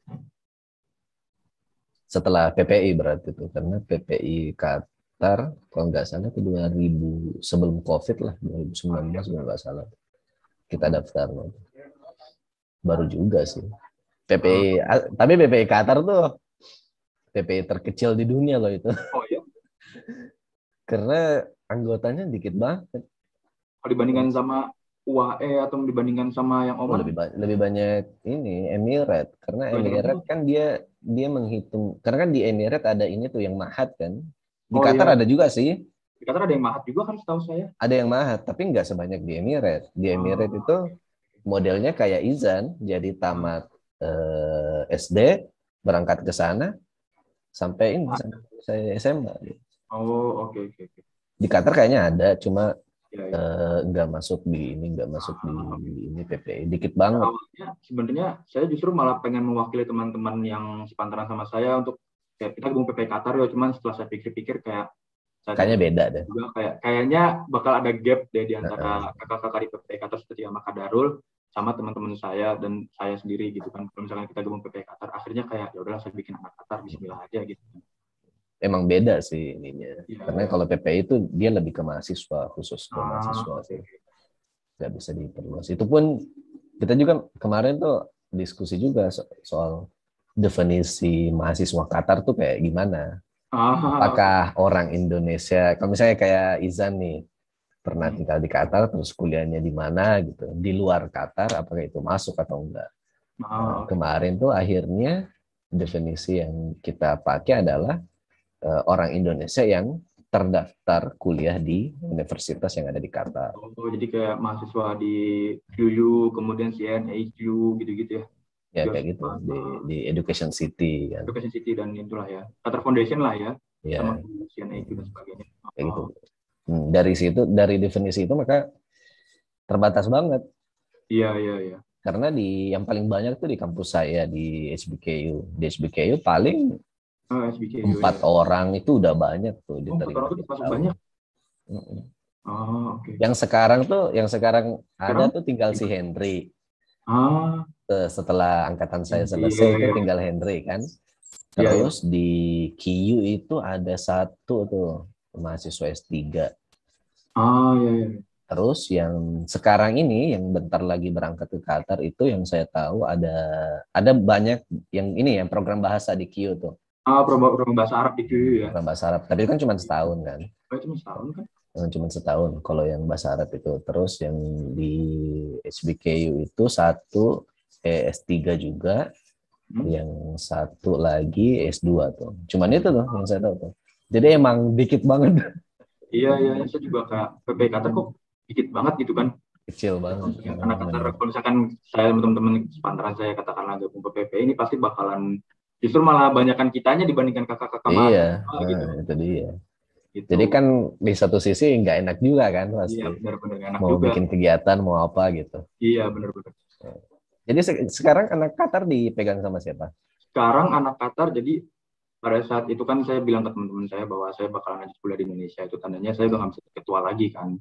Setelah PPI berarti itu, karena PPI Qatar kalau nggak salah itu 2000 sebelum COVID lah, 2019 kalau nggak salah. Kita daftar. Baru juga sih. PPI, tapi PPI Qatar tuh PPI terkecil di dunia loh itu. Oh iya. Karena anggotanya dikit banget. Kalau dibandingkan sama UAE atau dibandingkan sama yang Oman? Lebih banyak ini Emirat, karena Emirat kan dia menghitung, karena kan di Emirat ada ini tuh yang mahat kan. Di Qatar ada juga sih. Di Qatar ada yang mahat juga kan setahu saya. Ada yang mahat, tapi nggak sebanyak di Emirat. Di Emirat itu modelnya kayak Izan, jadi tamat SD, berangkat ke sana, sampai ini saya SMA. Oh, oke. Di Qatar kayaknya ada, cuma nggak masuk di ini, ini PPI, dikit banget. Awalnya sebenarnya saya justru malah pengen mewakili teman-teman yang sepantaran sama saya untuk kayak kita gabung PPI Qatar ya, cuman setelah saya pikir-pikir kayaknya beda deh. Juga kayaknya bakal ada gap deh di antara kakak-kakak di PPI Qatar seperti Ahmad Kadarul sama teman-teman saya dan saya sendiri gitu kan. Kalau misalnya kita gabung PPI Qatar, akhirnya kayak ya udahlah saya bikin anak Qatar, bismillah aja gitu. Emang beda sih ininya. Ya, karena kalau PPI itu dia lebih ke mahasiswa, khusus ke mahasiswa sih. Nggak bisa diperluas. Itu pun kita juga kemarin tuh diskusi juga soal definisi mahasiswa Qatar tuh kayak gimana. Apakah orang Indonesia, kalau misalnya kayak Izan nih, pernah tinggal di Qatar, terus kuliahnya di mana gitu, di luar Qatar, apakah itu masuk atau enggak? Kemarin tuh akhirnya definisi yang kita pakai adalah orang Indonesia yang terdaftar kuliah di universitas yang ada di Qatar. Oh, jadi kayak mahasiswa di QU, kemudian CNAQ gitu-gitu ya. Ya kayak gitu di Education City kan. Education City dan itulah ya. Qatar Foundation lah ya. Ya. Sama CNAQ dan sebagainya. Kayak gitu. Dari situ, dari definisi itu maka terbatas banget. Iya. Karena yang paling banyak tuh di kampus saya di SBKU. Di SBKU paling SBKU, 4 orang itu udah banyak tuh diterima. 4 orang itu masuk banyak. Oke. Yang sekarang ada tuh tinggal si Henry. Setelah angkatan saya selesai itu tinggal Henry kan. Terus di KU itu ada 1 tuh mahasiswa S3. Iya. Terus yang sekarang ini yang bentar lagi berangkat ke Qatar itu yang saya tahu ada banyak yang ini ya program bahasa di KU tuh. Program bahasa Arab di KU ya. Program bahasa Arab, tapi kan cuma setahun kan. Cuma setahun kan? Cuma setahun kalau yang bahasa Arab itu. Terus yang di SBKU itu 1 S3 juga, yang 1 lagi S2 tuh. Cuman itu tuh yang saya tahu tuh. Jadi emang dikit banget. Iya, saya juga kayak PPI Qatar kok dikit banget gitu kan. Kecil banget. Karena Qatar, kalau misalkan saya teman-teman sepantaran saya katakanlah gabung PPI ini pasti bakalan justru malah banyakan kitanya dibandingkan kakak-kakak mahasiswa. Iya, gitu. Itu dia. Gitu. Jadi kan di satu sisi nggak enak juga kan pasti. Iya, benar-benar enak mau juga. Bikin kegiatan, mau apa gitu. Iya, benar-benar. Jadi sekarang anak Qatar dipegang sama siapa? Sekarang anak Qatar, jadi pada saat itu kan saya bilang ke teman-teman saya bahwa saya bakalan lanjut kuliah di Indonesia. Itu tandanya saya udah nggak bisa ketua lagi kan.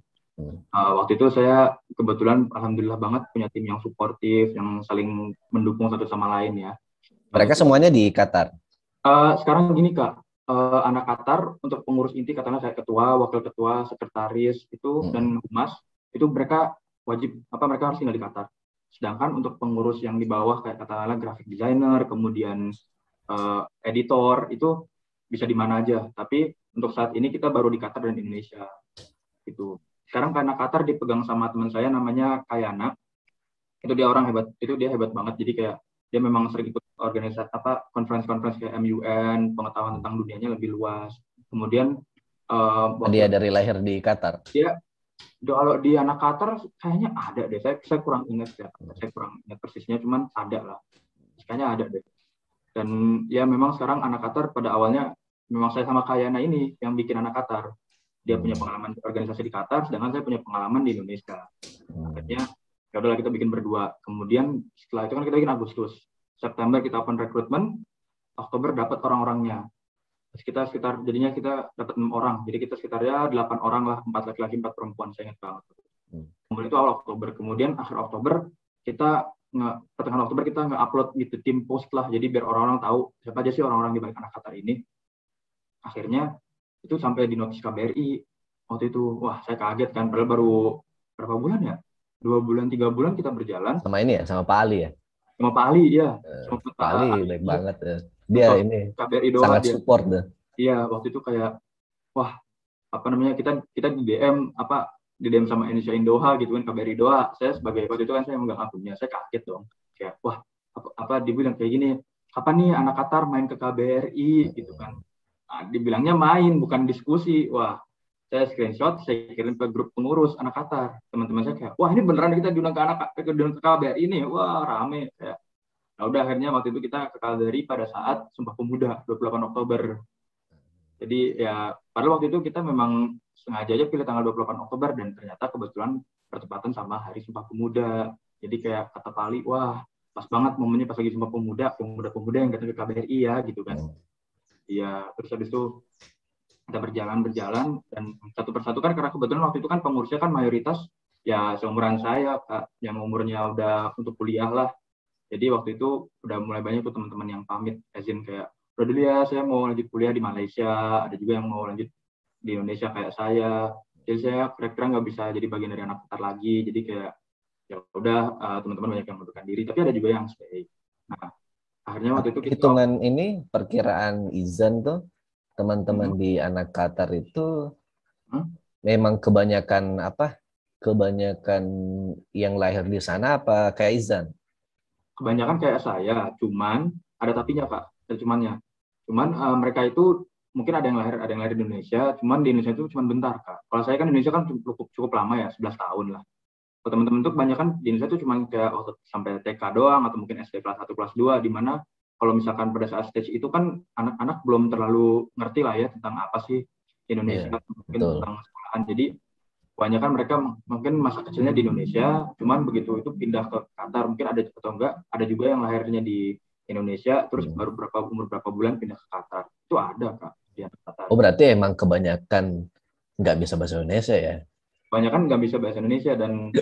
Waktu itu saya kebetulan alhamdulillah banget punya tim yang suportif, yang saling mendukung satu sama lain ya. Mereka semuanya di Qatar? Sekarang gini Kak, anak Qatar untuk pengurus inti katakanlah saya ketua, wakil ketua, sekretaris itu dan humas itu mereka wajib mereka harus tinggal di Qatar. Sedangkan untuk pengurus yang di bawah kayak katakanlah graphic designer, kemudian editor itu bisa di mana aja. Tapi untuk saat ini kita baru di Qatar dan Indonesia gitu. Sekarang karena Qatar dipegang sama teman saya namanya Kayana. Itu dia orang hebat, itu dia hebat banget. Jadi kayak dia memang sering ikut organisasi konferensi-konferensi kayak MUN, pengetahuan tentang dunianya lebih luas. Kemudian dia dari lahir di Qatar. Dia kalau di anak Qatar kayaknya ada deh. Saya kurang ingat ya. Saya kurang ingat persisnya, cuman ada lah. Kayaknya ada deh. Dan ya memang sekarang anak Qatar pada awalnya memang saya sama Kayana ini yang bikin anak Qatar. Dia punya pengalaman organisasi di Qatar, sedangkan saya punya pengalaman di Indonesia. Akhirnya ya udahlah kita bikin berdua. Kemudian setelah itu kan kita bikin Agustus. September kita open recruitment, Oktober dapat orang-orangnya. Jadinya kita dapat 6 orang. Jadi kita sekitar 8 orang lah, 4 laki-laki, 4 perempuan, saya ingat banget. Kemudian itu awal Oktober. Kemudian akhir Oktober kita pertengahan Oktober kita nge-upload gitu tim post lah. Jadi biar orang-orang tahu siapa aja sih orang-orang di balik anak Qatar ini. Akhirnya itu sampai di notis KBRI. Waktu itu, wah saya kaget kan. Padahal baru berapa bulan ya? 2 bulan, 3 bulan kita berjalan. Sama ini ya, sama Pak Ali ya? Sama Pak Ali, ya. Pak Ali baik banget ya. Dia ini KBRI Doha, sangat support deh. Iya, waktu itu kayak, wah, kita di DM sama Indonesia Indoha gitu kan, KBRI Doha. Saya sebagai waktu itu kan saya megang akunnya, saya kaget dong. Kayak, wah, dibilang kayak gini, kapan nih anak Qatar main ke KBRI gitu kan. Nah, dibilangnya main, bukan diskusi. Wah, saya screenshot, saya kirim ke grup pengurus anak Qatar. Teman-teman saya kayak, wah ini beneran kita diundang ke KBRI ini. Wah, rame. Kayak, nah udah akhirnya waktu itu kita ke KBRI pada saat Sumpah Pemuda, 28 Oktober. Jadi ya, padahal waktu itu kita memang sengaja aja pilih tanggal 28 Oktober dan ternyata kebetulan bertepatan sama Hari Sumpah Pemuda. Jadi kayak kata Pali, wah pas banget momennya pas lagi Sumpah Pemuda yang datang ke KBRI ya gitu kan. Iya, terus habis itu kita berjalan dan satu persatu kan karena kebetulan waktu itu kan pengurusnya kan mayoritas ya seumuran saya Kak, yang umurnya udah untuk kuliah lah. Jadi waktu itu udah mulai banyak tuh teman-teman yang pamit izin kayak udah dulu ya saya mau lanjut kuliah di Malaysia, ada juga yang mau lanjut di Indonesia kayak saya. Jadi saya kira-kira nggak bisa jadi bagian dari anak Qatar lagi. Jadi kayak ya udah teman-teman banyak yang mengundurkan diri, tapi ada juga yang stay. Nah, akhirnya waktu itu hitungan ini perkiraan izin tuh teman-teman di anak Qatar itu memang kebanyakan yang lahir di sana apa kayak izin? Kebanyakan kayak saya, cuman ada tapinya Pak, ada cuman mereka itu mungkin ada yang lahir di Indonesia, cuman di Indonesia itu cuma bentar, Kak. Kalau saya kan Indonesia kan cukup lama ya, 11 tahun lah. Kalau teman-teman tuh kebanyakan di Indonesia tuh cuma kayak waktu sampai TK doang atau mungkin SD kelas 1 kelas 2, di mana kalau misalkan pada saat stage itu kan anak-anak belum terlalu ngerti lah ya tentang apa sih Indonesia, mungkin betul. tentang sekolahan. Jadi kebanyakan mereka mungkin masa kecilnya di Indonesia, cuman begitu itu pindah ke Qatar, mungkin ada atau enggak, ada juga yang lahirnya di Indonesia, terus baru umur berapa bulan pindah ke Qatar. Itu ada, Kak, di Qatar. Oh, berarti emang kebanyakan nggak bisa bahasa Indonesia ya? Kebanyakan nggak bisa bahasa Indonesia, dan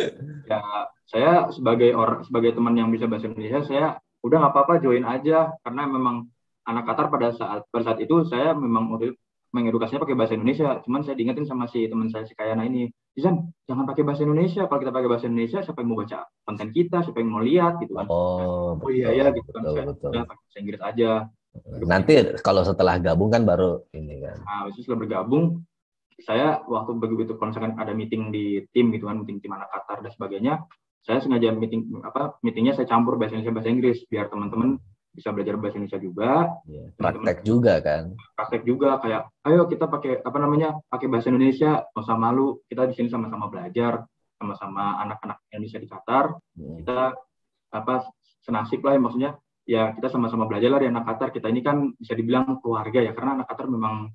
ya saya sebagai teman yang bisa bahasa Indonesia, saya udah nggak apa-apa join aja, karena memang anak Qatar pada saat itu saya memang mengedukasinya pakai bahasa Indonesia. Cuman saya diingetin sama si teman saya si Kayana ini, Izan, jangan pakai bahasa Indonesia. Kalau kita pakai bahasa Indonesia, siapa yang mau baca konten kita, siapa yang mau lihat gitu kan. Oh, Oh iya ya gitu kan. betul. Saya pakai bahasa Inggris aja. Nanti kalau setelah gabung kan baru ini kan. Nah, setelah bergabung, saya waktu begitu kalau misalkan ada meeting di tim gitu kan, meeting tim anak Qatar dan sebagainya, saya sengaja meetingnya saya campur bahasa Indonesia bahasa Inggris biar teman-teman bisa belajar bahasa Indonesia juga. Praktek juga kan. Praktek juga, kayak ayo kita pakai pakai bahasa Indonesia, nggak usah malu, kita di sini sama-sama belajar, sama-sama anak-anak Indonesia di Qatar. Kita senasib lah ya, maksudnya ya kita sama-sama belajar lah di anak Qatar. Kita ini kan bisa dibilang keluarga ya, karena anak Qatar memang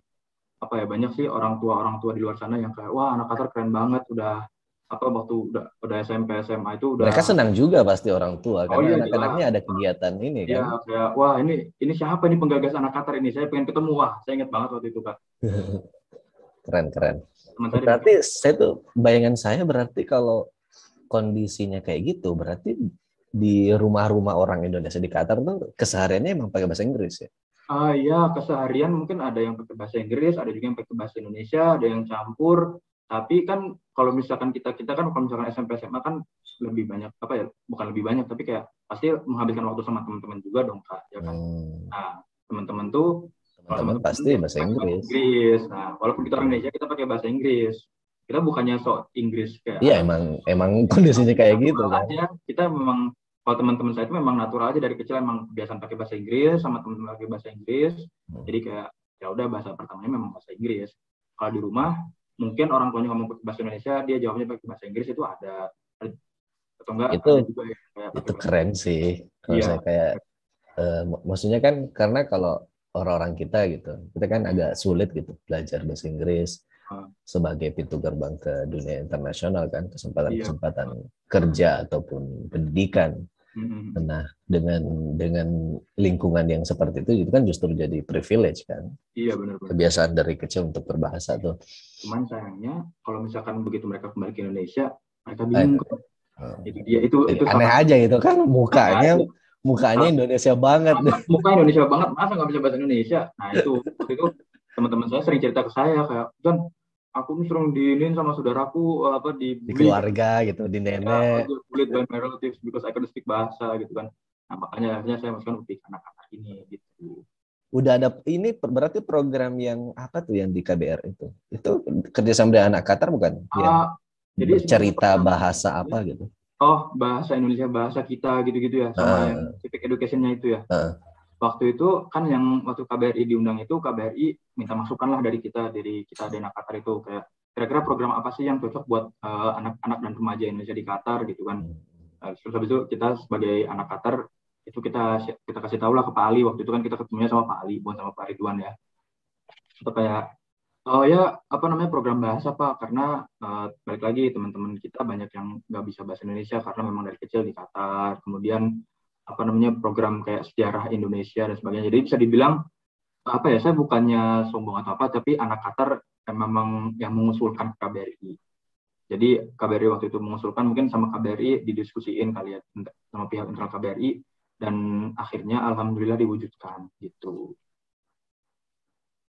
banyak sih orang tua di luar sana yang kayak wah anak Qatar keren banget, waktu udah SMP SMA itu udah. Mereka senang juga pasti orang tua karena anak-anaknya ada kegiatan ini kan. Ya kayak wah ini siapa nih penggagas anak Qatar ini, saya pengen ketemu. Wah, saya ingat banget waktu itu, Kak. Keren. Berarti saya tuh bayangan saya berarti kalau kondisinya kayak gitu berarti di rumah-rumah orang Indonesia di Qatar tuh kesehariannya emang pakai bahasa Inggris ya? Ya, keseharian mungkin ada yang pakai bahasa Inggris, ada juga yang pakai bahasa Indonesia, ada yang campur. Tapi kan kalau misalkan kita kan kalau misalkan SMP SMA kan lebih banyak bukan lebih banyak, tapi kayak pasti menghabiskan waktu sama teman-teman juga dong, Kak, ya kan. Nah, teman-teman pasti bahasa Inggris. Nah, walaupun kita orang Indonesia kita pakai bahasa Inggris. Kita bukannya sok Inggris kayak. Iya, emang kondisinya kayak gitu kan. Kita memang, kalau teman-teman saya itu memang natural aja dari kecil, emang kebiasaan pakai bahasa Inggris sama teman-teman pakai bahasa Inggris. Jadi kayak ya udah bahasa pertamanya memang bahasa Inggris. Kalau di rumah mungkin orang tuanya ngomong pakai bahasa Indonesia, dia jawabnya pakai bahasa Inggris, itu ada atau enggak? Itu ada juga ya, itu keren sih. Kalau saya kayak maksudnya kan karena kalau orang-orang kita gitu, kita kan agak sulit gitu belajar bahasa Inggris sebagai pintu gerbang ke dunia internasional kan, kesempatan kerja ataupun pendidikan. Nah, dengan lingkungan yang seperti itu kan justru jadi privilege kan. Iya, benar. Kebiasaan dari kecil untuk berbahasa tuh. Cuman sayangnya kalau misalkan begitu mereka kembali ke Indonesia, mereka bingung. Jadi dia itu aneh aja gitu kan, mukanya Indonesia banget. Muka Indonesia banget, masa nggak bisa bahasa Indonesia? Nah itu teman-teman saya sering cerita ke saya kayak, John, aku sering diinin sama saudaraku di keluarga gitu, di nenek. Bullied by my relatives because I can speak bahasa gitu kan. Nah makanya akhirnya saya masukkan untuk anak-anak ini gitu. Udah ada ini berarti program yang apa tuh yang di KBR itu? Itu kerjasama dengan anak Qatar bukan? Jadi cerita bahasa apa gitu? Oh, bahasa Indonesia, bahasa kita gitu-gitu ya, sama yang civic education-nya itu ya. Waktu itu kan yang waktu KBRI diundang itu, KBRI minta masukan lah dari kita di anak Qatar itu, kayak kira-kira program apa sih yang cocok buat anak-anak dan remaja Indonesia di Qatar gitu kan. Terus habis itu kita sebagai anak Qatar itu kita kasih tahu lah ke Pak Ali, waktu itu kan kita ketemunya sama Pak Ali, bukan sama Pak Ridwan ya. Itu kayak program bahasa Pak, karena balik lagi teman-teman kita banyak yang nggak bisa bahasa Indonesia karena memang dari kecil di Qatar. Kemudian program kayak sejarah Indonesia dan sebagainya. Jadi bisa dibilang saya bukannya sombong atau apa, tapi anak Qatar memang yang mengusulkan ke KBRI. Jadi KBRI waktu itu mengusulkan, mungkin sama KBRI didiskusiin kali ya sama pihak internal KBRI, dan akhirnya alhamdulillah diwujudkan gitu.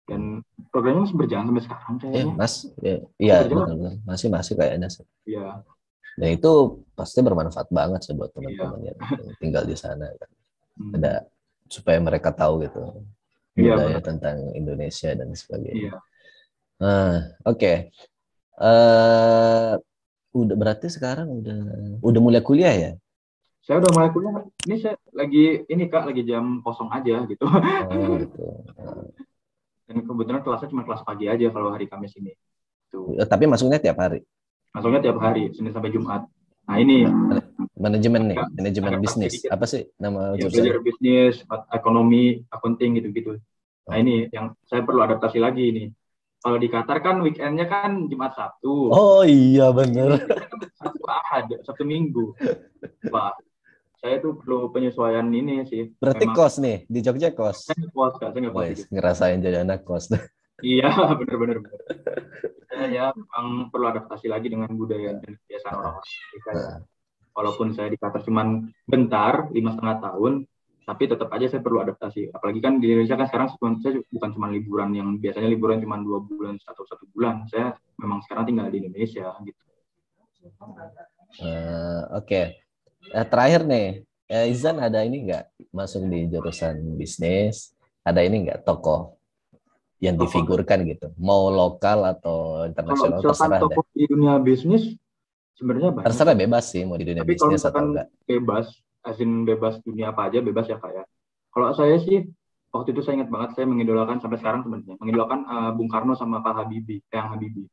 Dan programnya masih berjalan sampai sekarang kayaknya. Masih kayaknya. Iya. Dan itu pasti bermanfaat banget sih buat teman-teman yang tinggal di sana kan. Ada supaya mereka tahu gitu budaya tentang Indonesia dan sebagainya. Oke. Udah berarti sekarang udah mulai kuliah ya? Saya udah mulai kuliah. Ini saya lagi jam kosong aja gitu. Oh, gitu. Dan kebetulan kelasnya cuma kelas pagi aja kalau hari Kamis ini. Tuh. Tapi masuknya tiap hari? Masuknya tiap hari, Senin sampai Jumat. Nah ini manajemen nih, manajemen agak bisnis. sedikit. Apa sih nama Ya, jurusan? belajar bisnis, ekonomi, accounting gitu-gitu. Nah Oh. ini yang saya perlu adaptasi lagi ini. Kalau di Qatar kan weekendnya kan Jumat Sabtu. Oh iya bener. Sabtu Ahad, Sabtu Minggu. Wah, saya tuh perlu penyesuaian ini sih. Berarti Memang kos nih, di Jogja kos. saya nggak puas, Kak. Saya nggak puas Wes, hidup. ngerasain jadi anak kos. Iya, benar-benar. Saya ya memang perlu adaptasi lagi dengan budaya dan kebiasaan orang-orang Afrika ya. Walaupun saya di Qatar cuman bentar, 5,5 tahun, tapi tetap aja saya perlu adaptasi. Apalagi kan di Indonesia kan sekarang saya bukan cuma liburan yang biasanya liburan cuma 2 bulan atau 1 bulan. Saya memang sekarang tinggal di Indonesia gitu. Oke. Terakhir nih, Izan ada ini nggak masuk di jurusan bisnis? Ada ini nggak tokoh yang difigurkan gitu? Mau lokal atau internasional Kalau misalkan terserah deh. tokoh di dunia bisnis sebenarnya banyak. Terserah bebas sih mau di dunia Tapi kalau bisnis atau misalkan enggak. bebas, asin bebas dunia apa aja bebas ya kayak. Kalau saya sih waktu itu saya ingat banget saya mengidolakan sampai sekarang sebenarnya mengidolakan Bung Karno sama Pak Habibie, Yang Habibie.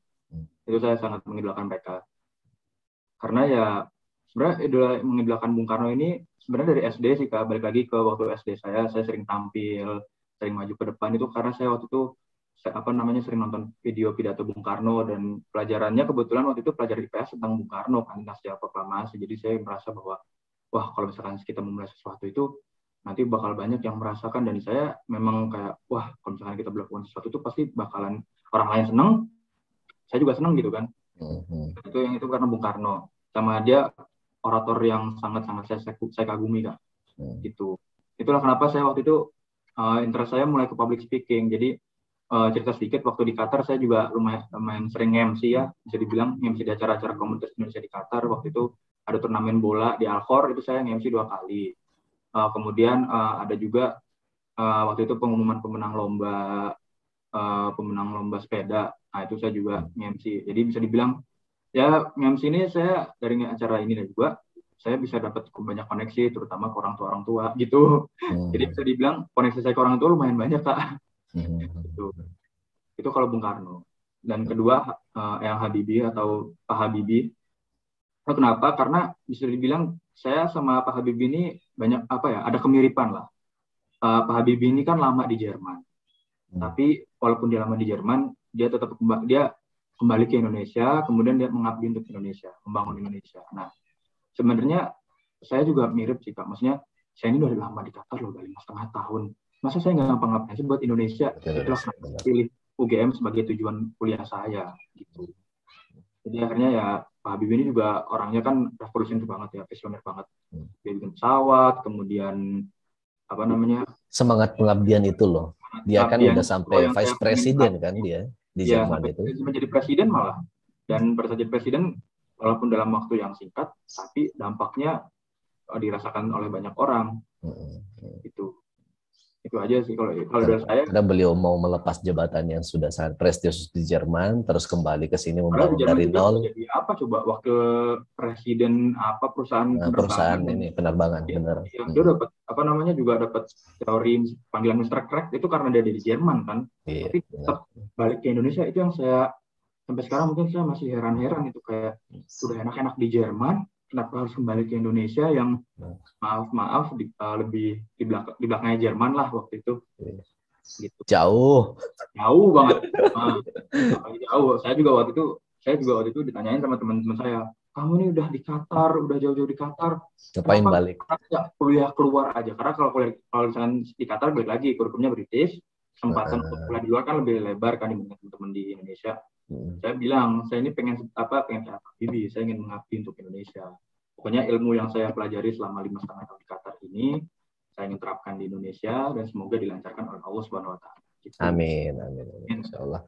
Itu saya sangat mengidolakan mereka. Karena ya sebenarnya mengidolakan Bung Karno ini sebenarnya dari SD sih Kak, balik lagi ke waktu SD saya sering tampil, sering maju ke depan itu karena saya waktu itu sering nonton video pidato Bung Karno dan pelajarannya kebetulan waktu itu pelajaran IPS tentang Bung Karno kan Naskah Proklamasi. Jadi saya merasa bahwa wah kalau misalkan kita memulai sesuatu itu nanti bakal banyak yang merasakan dan saya memang kayak wah kalau misalkan kita melakukan sesuatu itu pasti bakalan orang lain seneng, saya juga seneng gitu kan. Itu karena Bung Karno sama dia orator yang sangat-sangat saya kagumi Kak. Gitu. Itulah kenapa saya waktu itu interest saya mulai ke public speaking. Jadi cerita sedikit waktu di Qatar saya juga lumayan sering MC ya, bisa dibilang MC di acara-acara komunitas Indonesia di Qatar. Waktu itu ada turnamen bola di Al-Khor, itu saya MC 2 kali. Kemudian ada juga waktu itu pengumuman pemenang lomba sepeda. Nah itu saya juga MC. Jadi bisa dibilang ya MC ini saya dari acara ini dan juga saya bisa dapat banyak koneksi terutama ke orang tua gitu. Jadi bisa dibilang koneksi saya ke orang tua lumayan banyak Kak. Itu kalau Bung Karno. Dan kedua Yang Habibie atau Pak Habibie. Kenapa? Karena bisa dibilang saya sama Pak Habibie ini banyak ada kemiripan lah. Pak Habibie ini kan lama di Jerman. Tapi walaupun dia lama di Jerman, dia tetap kembali ke Indonesia, kemudian dia mengabdi untuk Indonesia, membangun Indonesia. Nah, sebenarnya saya juga mirip sih Kak. Maksudnya saya ini udah lama di Qatar loh, udah 5,5 tahun. Masa saya nggak ngapa-ngapain sih buat Indonesia? Itulah kenapa pilih UGM sebagai tujuan kuliah saya gitu. Jadi akhirnya ya Pak Habibie ini juga orangnya kan revolusioner banget ya, visioner banget. Dia bikin pesawat, kemudian semangat pengabdian itu loh. Dia kan udah sampai vice presiden kan dia di Jerman itu. Menjadi presiden malah. Dan pada saat jadi presiden walaupun dalam waktu yang singkat, tapi dampaknya dirasakan oleh banyak orang. Itu aja sih kalau dari saya. Karena beliau mau melepas jabatan yang sudah sangat prestisius di Jerman, terus kembali ke sini membangun dari nol. Jadi apa coba wakil presiden perusahaan ini penerbangan benar. Dia dapat juga dapat teori panggilan Mr. Crack itu karena dia dari Jerman kan. Tapi tetap balik ke Indonesia itu yang saya sampai sekarang mungkin saya masih heran-heran itu kayak sudah enak-enak di Jerman. Kenapa harus kembali ke Indonesia yang maaf lebih di belakangnya Jerman lah waktu itu. Gitu. Jauh banget. Jauh. Saya juga waktu itu ditanyain sama teman-teman saya, kamu ini udah di Qatar, udah jauh-jauh di Qatar, ngapain balik? Ya, kuliah keluar aja. Karena kalau misalkan di Qatar balik lagi kurikulumnya British, kesempatan untuk kuliah di luar kan lebih lebar kan dibanding teman-teman di Indonesia. Saya bilang, saya ini pengen kayak Habibie, saya ingin mengabdi untuk Indonesia. Pokoknya ilmu yang saya pelajari selama 5,5 tahun di Qatar ini, saya ingin terapkan di Indonesia dan semoga dilancarkan oleh Allah Subhanahu Wa Taala. Gitu. Amin. Insyaallah.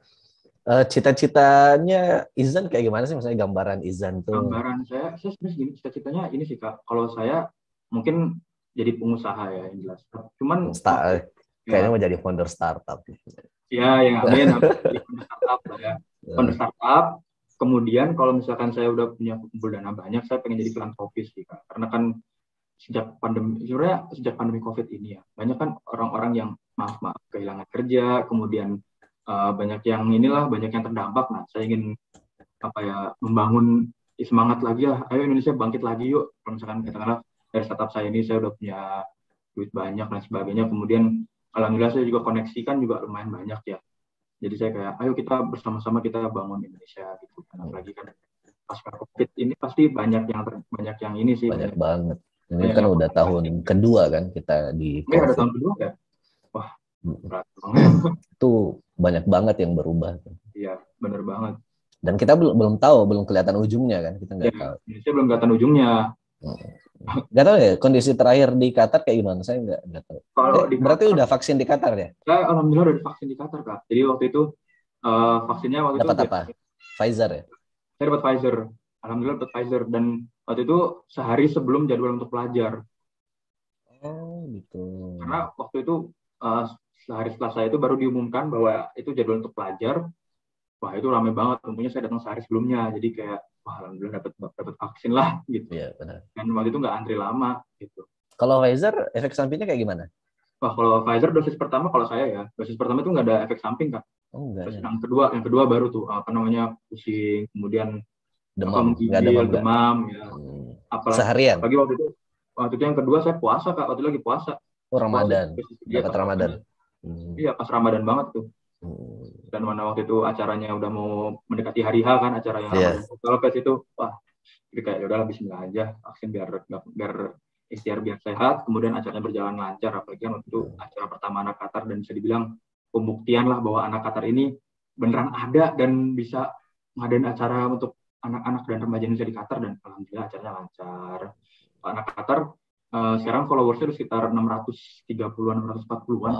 Cita-citanya Izan kayak gimana sih? Maksudnya gambaran Izan tuh? Gambaran saya sebenarnya cita-citanya ini sih Kak. Kalau saya mungkin jadi pengusaha ya yang jelas. Cuman kayaknya mau jadi founder startup. Ya, yang amin. Jadi founder startup lah ya. Founder startup. Kemudian kalau misalkan saya udah punya kumpul dana banyak, saya pengen jadi filantropis sih Kak. Karena kan sejak pandemi COVID ini ya, banyak kan orang-orang yang maaf kehilangan kerja, kemudian banyak yang banyak yang terdampak. Nah, saya ingin membangun semangat lagi lah. Ayo Indonesia bangkit lagi yuk. Kalau misalkan katakanlah dari startup saya ini saya udah punya duit banyak dan sebagainya. Kemudian alhamdulillah saya juga koneksikan juga lumayan banyak ya. Jadi saya kayak ayo kita bersama-sama kita bangun Indonesia gitu. Apalagi kan pasca COVID ini pasti banyak yang ini sih. Banyak banget. Ini kan udah tahun kedua kan kita di COVID. Ada tahun kedua ya. Wah, itu banyak banget yang berubah. Iya, benar banget. Dan kita belum tahu, belum kelihatan ujungnya kan, kita nggak tahu. Indonesia belum kelihatan ujungnya. Nggak tahu ya kondisi terakhir di Qatar kayak gimana, saya nggak tahu. Berarti udah vaksin di Qatar ya? Saya alhamdulillah udah vaksin di Qatar Kak. Jadi waktu itu vaksinnya dapat apa? Pfizer ya? Saya dapat Pfizer. Alhamdulillah dapat Pfizer dan waktu itu sehari sebelum jadwal untuk pelajar. Oh gitu. Karena waktu itu sehari setelah saya itu baru diumumkan bahwa itu jadwal untuk pelajar. Wah itu ramai banget. Tentunya saya datang sehari sebelumnya. Jadi kayak wah alhamdulillah dapat vaksin lah gitu. Iya benar. Dan waktu itu nggak antri lama gitu. Kalau Pfizer efek sampingnya kayak gimana? Wah kalau Pfizer dosis pertama kalau saya ya dosis pertama itu nggak ada efek samping Kak. Oh enggak. Terus yang kedua baru tuh pusing, kemudian demam ya. Seharian. Apalagi waktu itu yang kedua saya puasa Kak, waktu itu lagi puasa. Oh Ramadan. Dapat Ramadan. Iya pas Ramadan banget tuh. Dan mana waktu itu acaranya udah mau mendekati hari H kan acara yang kalau pas itu wah jadi kayak udahlah bismillah aja vaksin biar ikhtiar biar sehat, kemudian acaranya berjalan lancar, apalagi kan waktu itu acara pertama anak Qatar dan bisa dibilang pembuktian lah bahwa anak Qatar ini beneran ada dan bisa ngadain acara untuk anak-anak dan remaja Indonesia di Qatar dan alhamdulillah acaranya lancar. Anak Qatar sekarang followersnya sekitar 630-an, 640-an.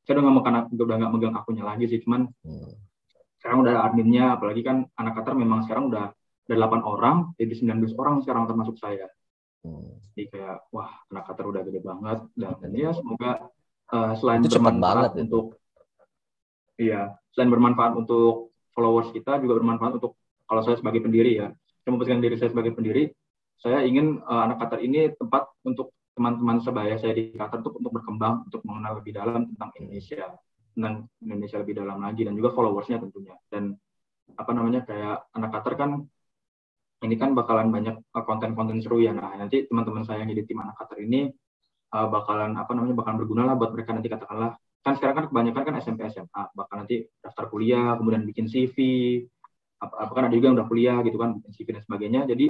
Saya udah nggak megang akunnya lagi sih, cuman sekarang udah ada adminnya, apalagi kan anak Qatar memang sekarang udah 8 orang, jadi 19 orang sekarang termasuk saya. Jadi kayak wah anak Qatar udah gede banget dan ya semoga selain bermanfaat selain bermanfaat untuk followers kita juga bermanfaat untuk kalau saya sebagai pendiri ya. Saya memposisikan diri saya sebagai pendiri, saya ingin anak Qatar ini tempat untuk teman-teman sebaya saya di Qatar untuk berkembang, untuk mengenal lebih dalam tentang Indonesia lebih dalam lagi dan juga followersnya tentunya. Dan kayak anak Qatar kan ini kan bakalan banyak konten-konten seru ya. Nah, nanti teman-teman saya yang jadi tim anak Qatar ini bakalan berguna lah buat mereka nanti katakanlah. Kan sekarang kan kebanyakan kan SMP SMA, bakal nanti daftar kuliah, kemudian bikin CV, kan ada juga yang udah kuliah gitu kan, bikin CV dan sebagainya. Jadi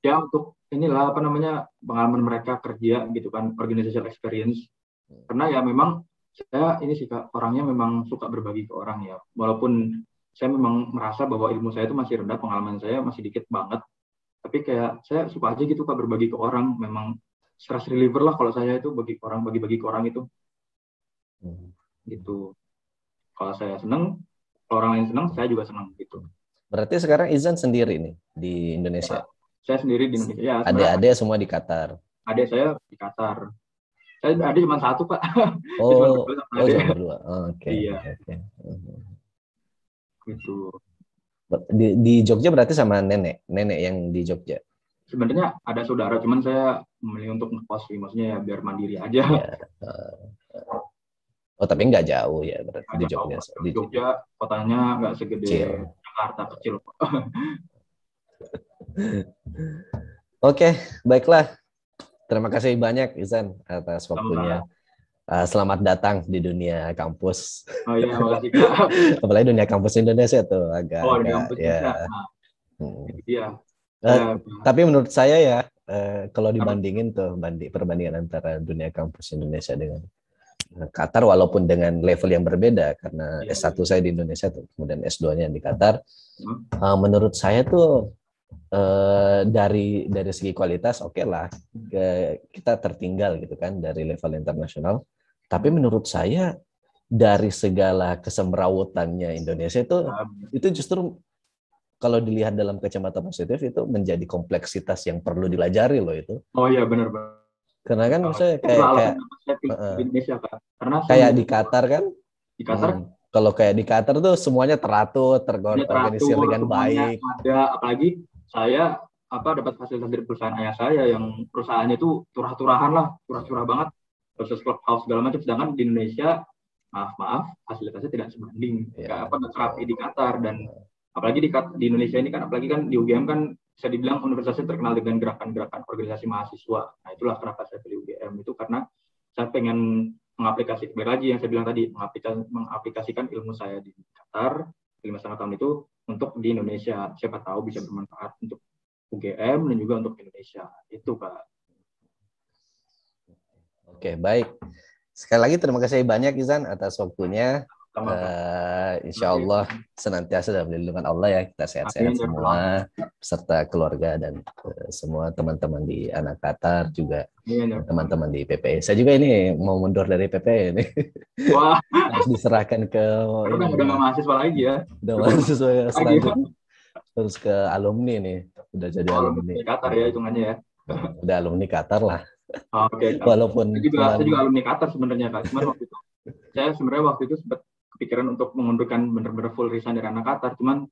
ya untuk inilah pengalaman mereka kerja gitu kan, organizational experience. Karena ya memang saya ini sih Kak, orangnya memang suka berbagi ke orang ya. Walaupun saya memang merasa bahwa ilmu saya itu masih rendah, pengalaman saya masih dikit banget. Tapi kayak saya suka aja gitu Kak berbagi ke orang. Memang stress reliever lah kalau saya itu bagi ke orang itu. Gitu. Kalau saya senang, kalau orang lain senang, saya juga senang gitu. Berarti sekarang Izan sendiri nih di Indonesia? Saya sendiri di Indonesia. Ya, adik-adik semua di Qatar? Adik saya di Qatar. Saya adik cuma satu Pak. Oh, cuma berdua. Oke. Iya. Okay. Gitu. Di Jogja berarti sama nenek yang di Jogja? Sebenarnya ada saudara, cuman saya memilih untuk ngekos, maksudnya ya biar mandiri aja. Ya. Oh tapi nggak jauh ya berarti di Jogja. Di Jogja kotanya nggak segede Jakarta, kecil. Oke, baiklah. Terima kasih banyak Izan atas waktunya. Selamat datang di dunia kampus. Oh iya, makasih Kak. Apalagi dunia kampus Indonesia tuh agak ya. Iya. Tapi menurut saya ya kalau dibandingin tuh perbandingan antara dunia kampus Indonesia dengan Qatar walaupun dengan level yang berbeda karena S1 saya di Indonesia tuh kemudian S2-nya di Qatar. Menurut saya tuh dari segi kualitas oke lah kita tertinggal gitu kan dari level internasional. Tapi menurut saya dari segala kesemrawutannya Indonesia itu justru kalau dilihat dalam kacamata positif itu menjadi kompleksitas yang perlu dilajari loh itu. Oh iya benar. Karena kan saya kayak Indonesia Kak. Karena kayak di Qatar kan. Di Qatar kalau kayak di Qatar tuh semuanya teratur, terorganisir dengan baik. Ada apalagi saya dapat fasilitas dari perusahaan ayah saya yang perusahaannya itu turah-turahan lah, turah-turah banget. Proses clubhouse segala macam, sedangkan di Indonesia maaf fasilitasnya tidak sebanding Ya, apa terapi di Qatar. Dan apalagi di Indonesia ini kan, apalagi kan di UGM kan bisa dibilang universitasnya terkenal dengan gerakan-gerakan organisasi mahasiswa. Nah itulah kenapa saya pilih UGM, itu karena saya pengen mengaplikasikan, baik lagi yang saya bilang tadi, mengaplikasikan ilmu saya di Qatar 5,5 tahun itu untuk di Indonesia. Siapa tahu bisa bermanfaat untuk UGM dan juga untuk Indonesia. Itu Kak. Oke, baik. Sekali lagi terima kasih banyak Izan atas waktunya. Insya Allah senantiasa dalam lindungan Allah ya, kita sehat-sehat semua beserta keluarga dan semua teman-teman di anak Qatar juga, teman-teman di PPI. Saya juga ini mau mundur dari PPI ini. Wah, harus diserahkan ke udah nggak mahasiswa lagi ya. Udah mahasiswa selanjutnya terus ke alumni nih, udah jadi alumni Qatar ya hitungannya ya. Udah alumni Qatar lah. Oke. Walaupun saya juga alumni Qatar sebenarnya Kak. Cuman waktu itu sempat kepikiran untuk mengundurkan benar-benar full resign dari anak Qatar. Cuman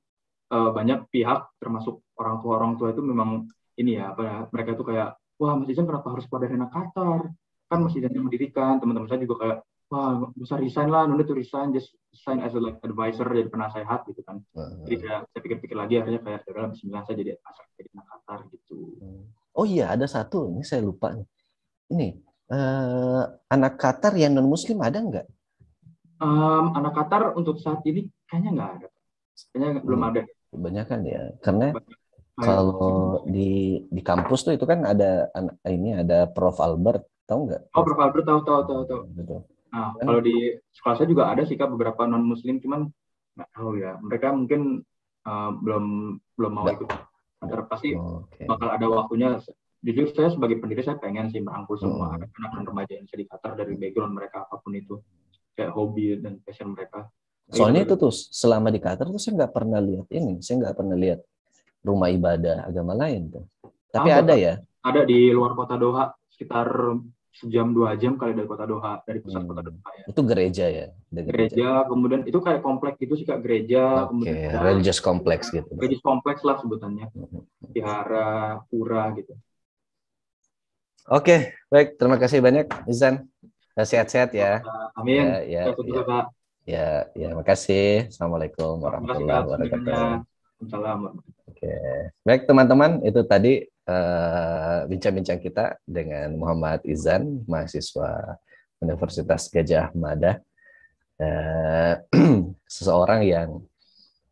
banyak pihak termasuk orang tua itu memang ini ya, mereka itu kayak, wah Mas Izan kenapa harus keluar dari anak Qatar? Kan Mas Izan yang mendirikan. Teman-teman saya juga kayak, wah bisa resign lah, no need to resign, just resign as a advisor, jadi penasehat gitu kan. Jadi saya pikir-pikir lagi, akhirnya kayak udah bismillah saya jadi anak Qatar gitu. Oh iya, ada satu, ini saya lupa nih. Ini anak Qatar yang non Muslim ada nggak? Anak Qatar untuk saat ini kayaknya nggak ada, kayaknya belum ada. Kebanyakan ya, karena kalau di kampus tuh itu kan ada Prof Albert, tahu nggak? Oh, Prof Albert tahu. Nah, kalau di sekolah saya juga ada sih Kak beberapa non Muslim, cuman nggak tahu ya, mereka mungkin belum mau ikut. Pasti bakal ada waktunya. Jujur saya sebagai pendiri saya pengen sih merangkul semua anak-anak remaja yang di Qatar dari background mereka apapun itu, kayak hobi dan passion mereka. Soalnya itu tuh selama di Qatar tuh saya nggak pernah lihat rumah ibadah agama lain tuh. Tapi ada ya? Ada di luar kota Doha, sekitar 1-2 jam kali dari kota Doha, dari pusat kota Doha ya. Itu gereja ya? Gereja, kemudian itu kayak kompleks gitu sih Kak, gereja. Oke, religious kompleks gitu. Religious kompleks lah sebutannya. Vihara, pura gitu. Oke, baik. Terima kasih banyak, Izan. Sehat-sehat ya. Amin. Ya, makasih. Assalamualaikum warahmatullahi wabarakatuh. Oke, baik teman-teman, itu tadi bincang-bincang kita dengan Muhammad Izan, mahasiswa Universitas Gadjah Mada, seseorang yang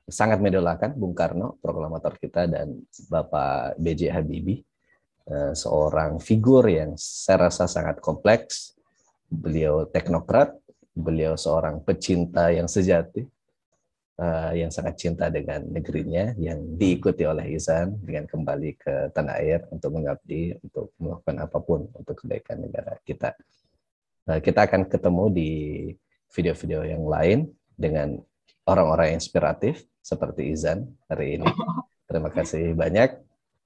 sangat mendolakan Bung Karno, proklamator kita, dan Bapak B.J. Habibie, seorang figur yang saya rasa sangat kompleks. Beliau teknokrat, beliau seorang pecinta yang sejati, yang sangat cinta dengan negerinya, yang diikuti oleh Izan dengan kembali ke tanah air untuk mengabdi, untuk melakukan apapun untuk kebaikan negara kita. Kita akan ketemu di video-video yang lain dengan orang-orang yang inspiratif seperti Izan hari ini. Terima kasih banyak.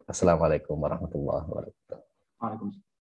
Assalamualaikum warahmatullahi wabarakatuh.